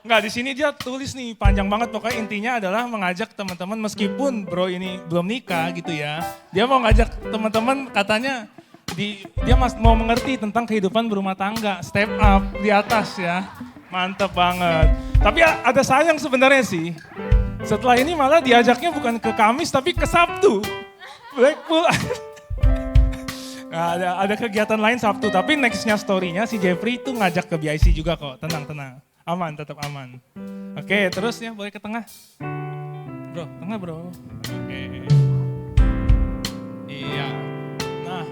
Enggak, di sini dia tulis nih panjang banget, pokoknya intinya adalah mengajak teman-teman meskipun bro ini belum nikah gitu ya. Dia mau ngajak teman-teman katanya dia mau mengerti tentang kehidupan berumah tangga, step up di atas ya. Mantep banget. Tapi ada sayang sebenarnya sih. Setelah ini malah diajaknya bukan ke Kamis tapi ke Sabtu. Blackpool. Nah, ada kegiatan lain Sabtu, tapi nextnya story-nya si Jeffrey itu ngajak ke BIC juga kok. Tenang. Aman, tetap aman. Oke, terus ya boleh ke tengah. Bro, tengah bro. Oke. Iya. Nah,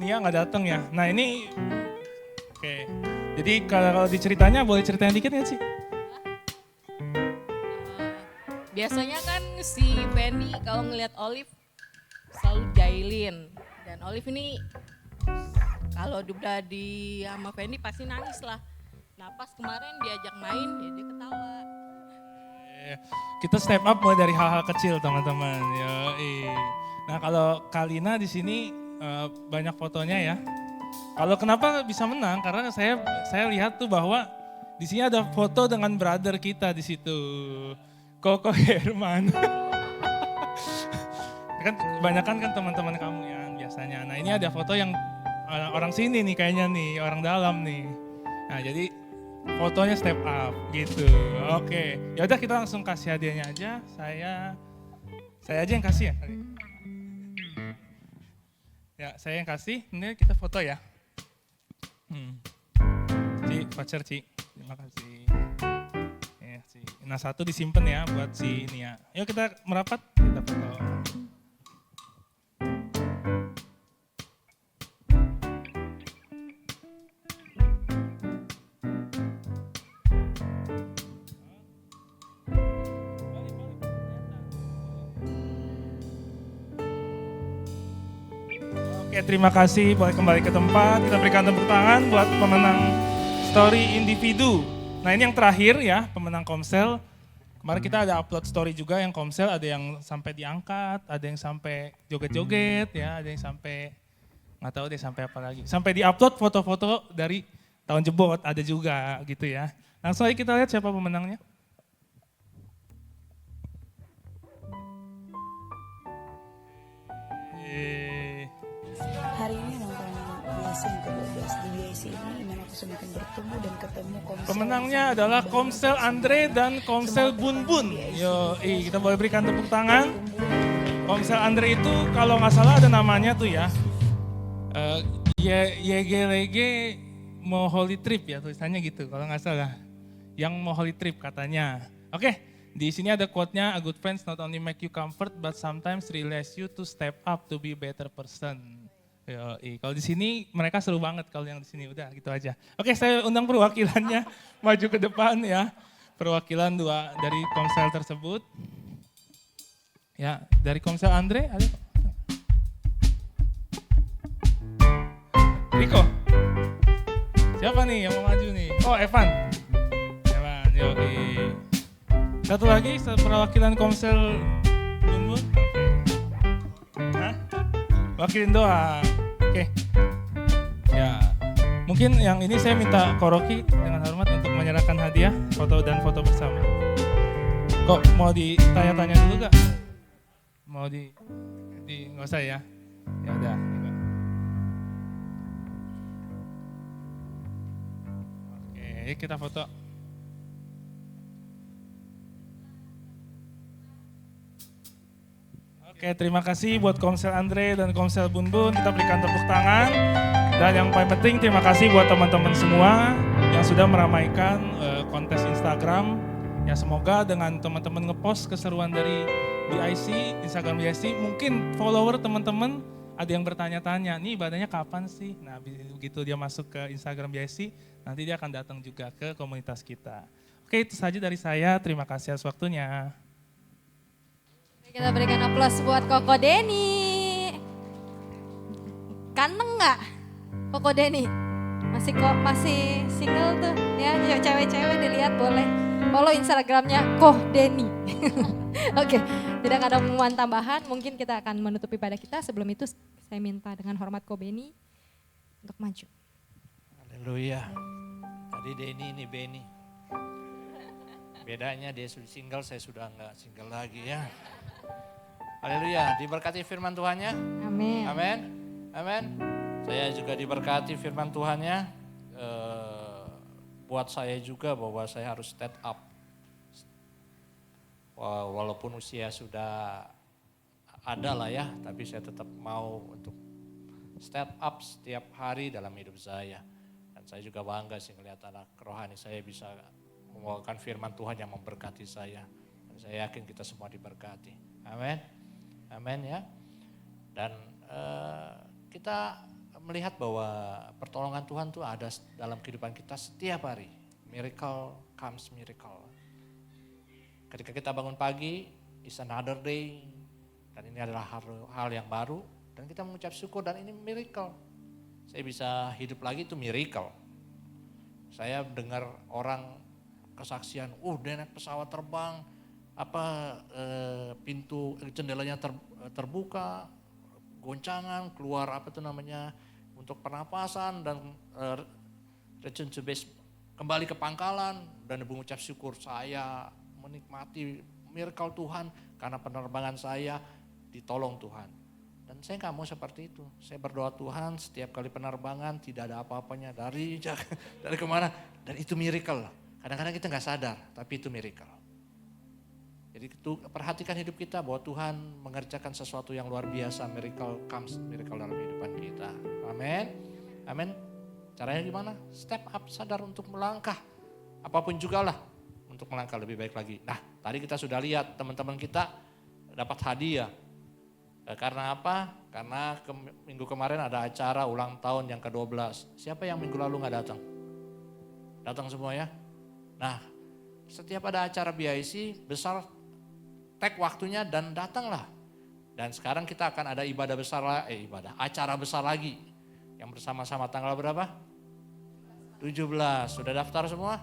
Nia nggak datang ya. Nah ini, oke. Jadi kalau diceritanya boleh ceritain dikit nggak sih? Biasanya kan si Penny kalau ngelihat Olive selalu jailin. Dan Olive ini kalau udah sama Penny pasti nangis lah. Nah pas kemarin diajak main dia ketawa. Kita step up mulai dari hal-hal kecil teman-teman. Nah kalau Kalina di sini banyak fotonya ya. Kalau kenapa bisa menang? Karena saya lihat tuh bahwa di sini ada foto dengan brother kita di situ. Koko Herman. Kan kebanyakan kan teman-teman kamu ya biasanya. Nah ini ada foto yang orang sini nih kayaknya nih, orang dalam nih. Nah jadi fotonya step up gitu. Oke, ya udah kita langsung kasih hadiahnya aja. Saya aja yang kasih ya. Ya saya yang kasih. Ini kita foto ya. Ci, voucher Ci. Terima kasih. Nah 1 disimpan ya buat si Nia. Yuk kita merapat, kita foto. Oke, terima kasih. Boleh kembali ke tempat. Kita berikan tepuk tangan buat pemenang story individu. Nah ini yang terakhir ya, pemenang Komsel. Kemarin kita ada upload story juga yang Komsel, ada yang sampai diangkat, ada yang sampai joget-joget ya, ada yang sampai, nggak tahu deh sampai apa lagi. Sampai diupload foto-foto dari tahun jebot, ada juga gitu ya. Langsung aja kita lihat siapa pemenangnya. Hari ini nonton BIC yang ke-12 di BIC ini dimana aku semakin bertemu dan ketemu Komsel. Pemenangnya adalah Komsel Andre dan Komsel Bun. Yo, kita boleh berikan tepuk tangan. Komsel Andre itu kalau nggak salah ada namanya tuh ya. YGLG mau holy trip ya tulisannya gitu kalau nggak salah. Yang mau holy trip katanya. Oke, di sini ada quote-nya, a good friends not only make you comfort but sometimes realize you to step up to be a better person. Kalau di sini mereka seru banget kalau yang di sini udah gitu aja. Oke, saya undang perwakilannya maju ke depan ya. Perwakilan dua dari Komsel tersebut. Ya, dari Komsel Andre ada. Riko. Siapa nih yang mau maju nih? Oh, Evan. Evan, yoi. Satu lagi perwakilan Komsel Bunbun. Hah? Wakilin doang. Oke. Ya, mungkin yang ini saya minta Koroki dengan hormat untuk menyerahkan hadiah, foto dan foto bersama. Kok mau ditanya-tanya dulu gak? Mau nggak usah ya? Ya udah. Oke, kita foto. Oke, terima kasih buat Komsel Andre dan Komsel Bunbun. Kita berikan tepuk tangan. Dan yang paling penting terima kasih buat teman-teman semua yang sudah meramaikan kontes Instagram. Ya semoga dengan teman-teman ngepost keseruan dari BIC, Instagram BIC, mungkin follower teman-teman ada yang bertanya-tanya, nih ibadahnya kapan sih? Nah begitu dia masuk ke Instagram BIC, nanti dia akan datang juga ke komunitas kita. Oke, itu saja dari saya. Terima kasih atas waktunya. Kita berikan aplaus buat Koko Denny. Ganteng nggak Koko Denny? Masih single tuh ya, cewek-cewek dilihat boleh follow Instagramnya Ko Denny. Oke, tidak ada pengumuman tambahan, mungkin kita akan menutupi pada kita. Sebelum itu saya minta dengan hormat Ko Benny untuk maju. Haleluya. Tadi Denny ini Benny. Bedanya dia sudah single, saya sudah enggak single lagi ya. Haleluya, diberkati firman Tuhannya. Amin. Amin. Amin. Saya juga diberkati firman Tuhannya. Buat saya juga bahwa saya harus step up. Walaupun usia sudah ada lah ya, tapi saya tetap mau untuk step up setiap hari dalam hidup saya. Dan saya juga bangga sih melihat anak rohani saya bisa membawakan firman Tuhan yang memberkati saya. Dan saya yakin kita semua diberkati. Amin. Amin ya. Dan kita melihat bahwa pertolongan Tuhan itu ada dalam kehidupan kita setiap hari. Miracle comes miracle. Ketika kita bangun pagi, is another day. Dan ini adalah hal yang baru. Dan kita mengucap syukur dan ini miracle. Saya bisa hidup lagi itu miracle. Saya dengar orang kesaksian, dia naik pesawat terbang, pintu jendelanya terbuka, goncangan, keluar untuk pernapasan dan return to base, kembali ke pangkalan dan mengucap syukur saya menikmati miracle Tuhan karena penerbangan saya ditolong Tuhan. Dan saya nggak mau seperti itu. Saya berdoa Tuhan setiap kali penerbangan tidak ada apa-apanya dari kemana, dan itu miracle. Kadang-kadang kita nggak sadar, tapi itu miracle. Jadi perhatikan hidup kita bahwa Tuhan mengerjakan sesuatu yang luar biasa, miracle comes, miracle dalam kehidupan kita. Amin. Amin. Caranya gimana? Step up, sadar untuk melangkah. Apapun juga lah untuk melangkah lebih baik lagi. Nah, tadi kita sudah lihat teman-teman kita dapat hadiah. Karena apa? Karena minggu kemarin ada acara ulang tahun yang ke-12. Siapa yang minggu lalu gak datang? Datang semua ya? Nah, setiap ada acara BIC besar, tag waktunya dan datanglah. Dan sekarang kita akan ada acara besar lagi. Yang bersama-sama tanggal berapa? 17. Sudah daftar semua?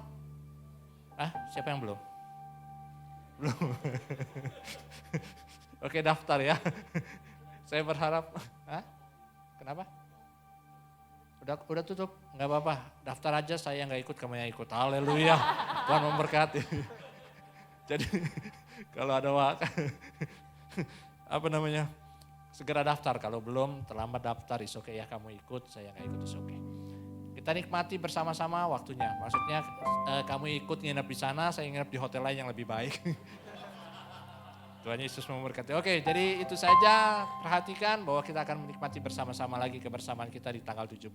Siapa yang belum? Belum. Oke, daftar ya. Saya berharap, kenapa? Udah tutup, nggak apa-apa. Daftar aja, saya nggak ikut, kamu yang ikut. Haleluya, Tuhan memberkati. Jadi kalau ada segera daftar. Kalau belum, terlambat daftar, is oke ya kamu ikut, saya nggak ikut, is oke. Kita nikmati bersama-sama waktunya. Maksudnya kamu ikut nginep di sana, saya nginep di hotel lain yang lebih baik. Tuhan Yesus memberkati. Oke, jadi itu saja. Perhatikan bahwa kita akan menikmati bersama-sama lagi kebersamaan kita di tanggal 17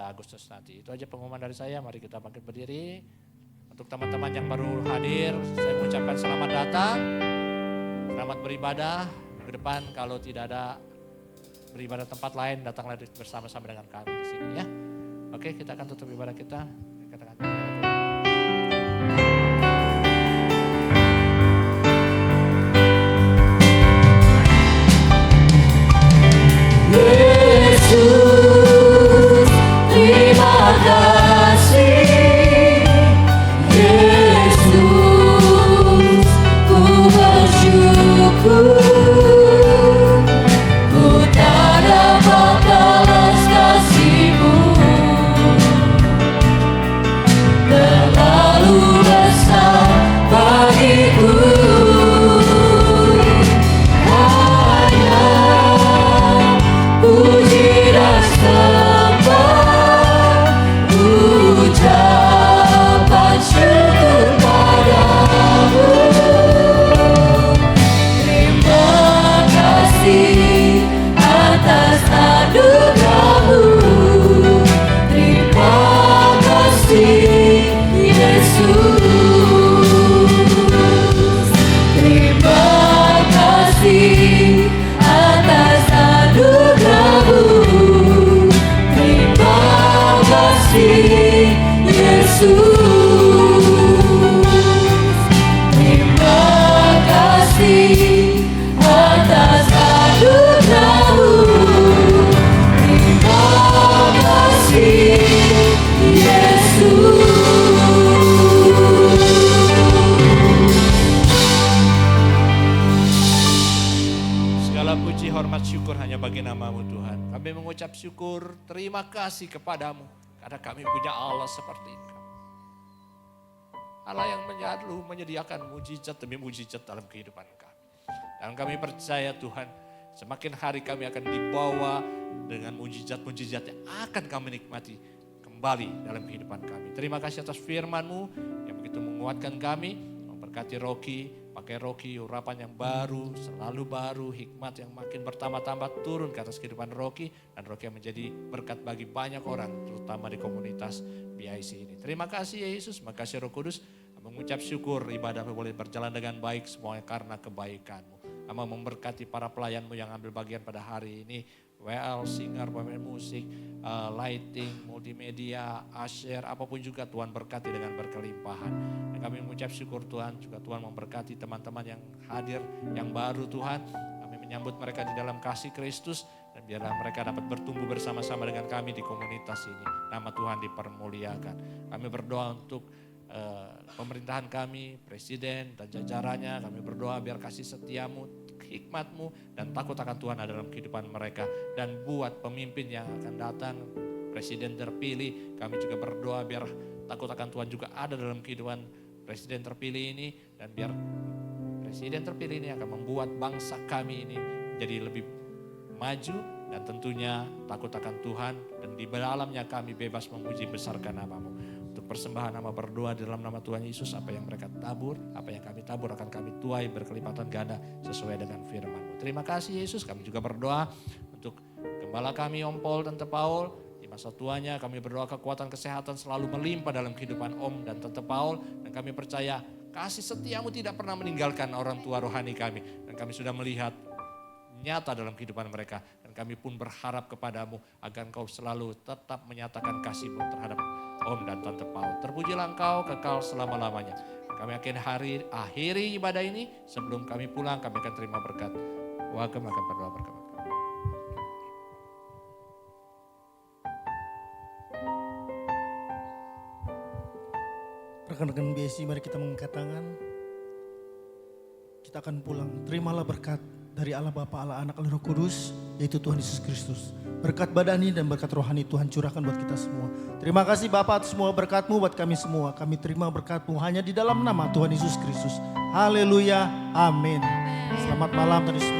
Agustus nanti. Itu aja pengumuman dari saya. Mari kita bangkit berdiri. Untuk teman-teman yang baru hadir, saya mengucapkan selamat datang. Selamat beribadah. Ke depan kalau tidak ada beribadah tempat lain, datanglah bersama-sama dengan kami di sini ya. Oke, kita akan tutup ibadah kita. Katakan. Yesus, terima kasih. Yesus, ku bersyukur. Ku tak dapat balas kasih-Mu. Terlalu besar bagiku. Puji dan sembah, ucapan syukur padamu. Terima kasih atas anugerah-Mu. Terima kasih Yesus. Terima kasih atas anugerah-Mu. Terima kasih Yesus. Terima kasih atas anugerah-Mu. Terima kasih Yesus. Segala puji, hormat, syukur hanya bagi nama-Mu Tuhan. Kami mengucap syukur, terima kasih kepadamu. Karena kami punya Allah seperti Engkau. Allah yang menyediakan mujizat demi mujizat dalam kehidupan kami. Dan kami percaya Tuhan, semakin hari kami akan dibawa dengan mujizat-mujizat yang akan kami nikmati kembali dalam kehidupan kami. Terima kasih atas firman-Mu yang begitu menguatkan kami, memberkati Rocky, pakai Rocky, urapan yang baru, selalu baru, hikmat yang makin bertambah-tambah turun ke atas kehidupan Rocky, dan Rocky yang menjadi berkat bagi banyak orang, terutama di komunitas BIC ini. Terima kasih Yesus, terima kasih Roh Kudus, mengucap syukur ibadahmu boleh berjalan dengan baik semuanya karena kebaikan-Mu. Ama memberkati para pelayan-Mu yang ambil bagian pada hari ini, WL, singer, pemain musik, lighting, multimedia, usher, apapun juga Tuhan berkati dengan berkelimpahan. Dan kami mengucap syukur Tuhan, juga Tuhan memberkati teman-teman yang hadir, yang baru Tuhan. Kami menyambut mereka di dalam kasih Kristus, dan biarlah mereka dapat bertumbuh bersama-sama dengan kami di komunitas ini. Nama Tuhan dipermuliakan. Kami berdoa untuk pemerintahan kami, presiden dan jajarannya. Kami berdoa biar kasih setia-Mu, hikmat-Mu dan takut akan Tuhan ada dalam kehidupan mereka. Dan buat pemimpin yang akan datang, presiden terpilih, kami juga berdoa biar takut akan Tuhan juga ada dalam kehidupan presiden terpilih ini. Dan biar presiden terpilih ini akan membuat bangsa kami ini jadi lebih maju dan tentunya takut akan Tuhan. Dan di dalamnya kami bebas memuji besarkan nama-Mu. Untuk persembahan nama berdoa di dalam nama Tuhan Yesus, apa yang mereka tabur, apa yang kami tabur akan kami tuai berkelipatan ganda sesuai dengan firman-Mu. Terima kasih Yesus, kami juga berdoa untuk gembala kami Om Paul dan Tante Paul. Di masa tuanya kami berdoa kekuatan kesehatan selalu melimpah dalam kehidupan Om dan Tante Paul. Dan kami percaya kasih setia-Mu tidak pernah meninggalkan orang tua rohani kami. Dan kami sudah melihat nyata dalam kehidupan mereka. Dan kami pun berharap kepadamu agar Engkau selalu tetap menyatakan kasih-Mu terhadap Om dan Tante Paul. Terpujilah Engkau kekal selama-lamanya. Kami akan akhiri ibadah ini. Sebelum kami pulang kami akan terima berkat. Wagem akan berdoa berkat. Rekan-rekan BSI, mari kita mengangkat tangan. Kita akan pulang. Terimalah berkat dari Allah Bapa, Allah Anak, Allah Roh Kudus, yaitu Tuhan Yesus Kristus. Berkat badani dan berkat rohani Tuhan curahkan buat kita semua. Terima kasih Bapa atas semua berkat-Mu buat kami semua. Kami terima berkat-Mu hanya di dalam nama Tuhan Yesus Kristus. Haleluya, amin. Selamat malam, Tuhan Yesus.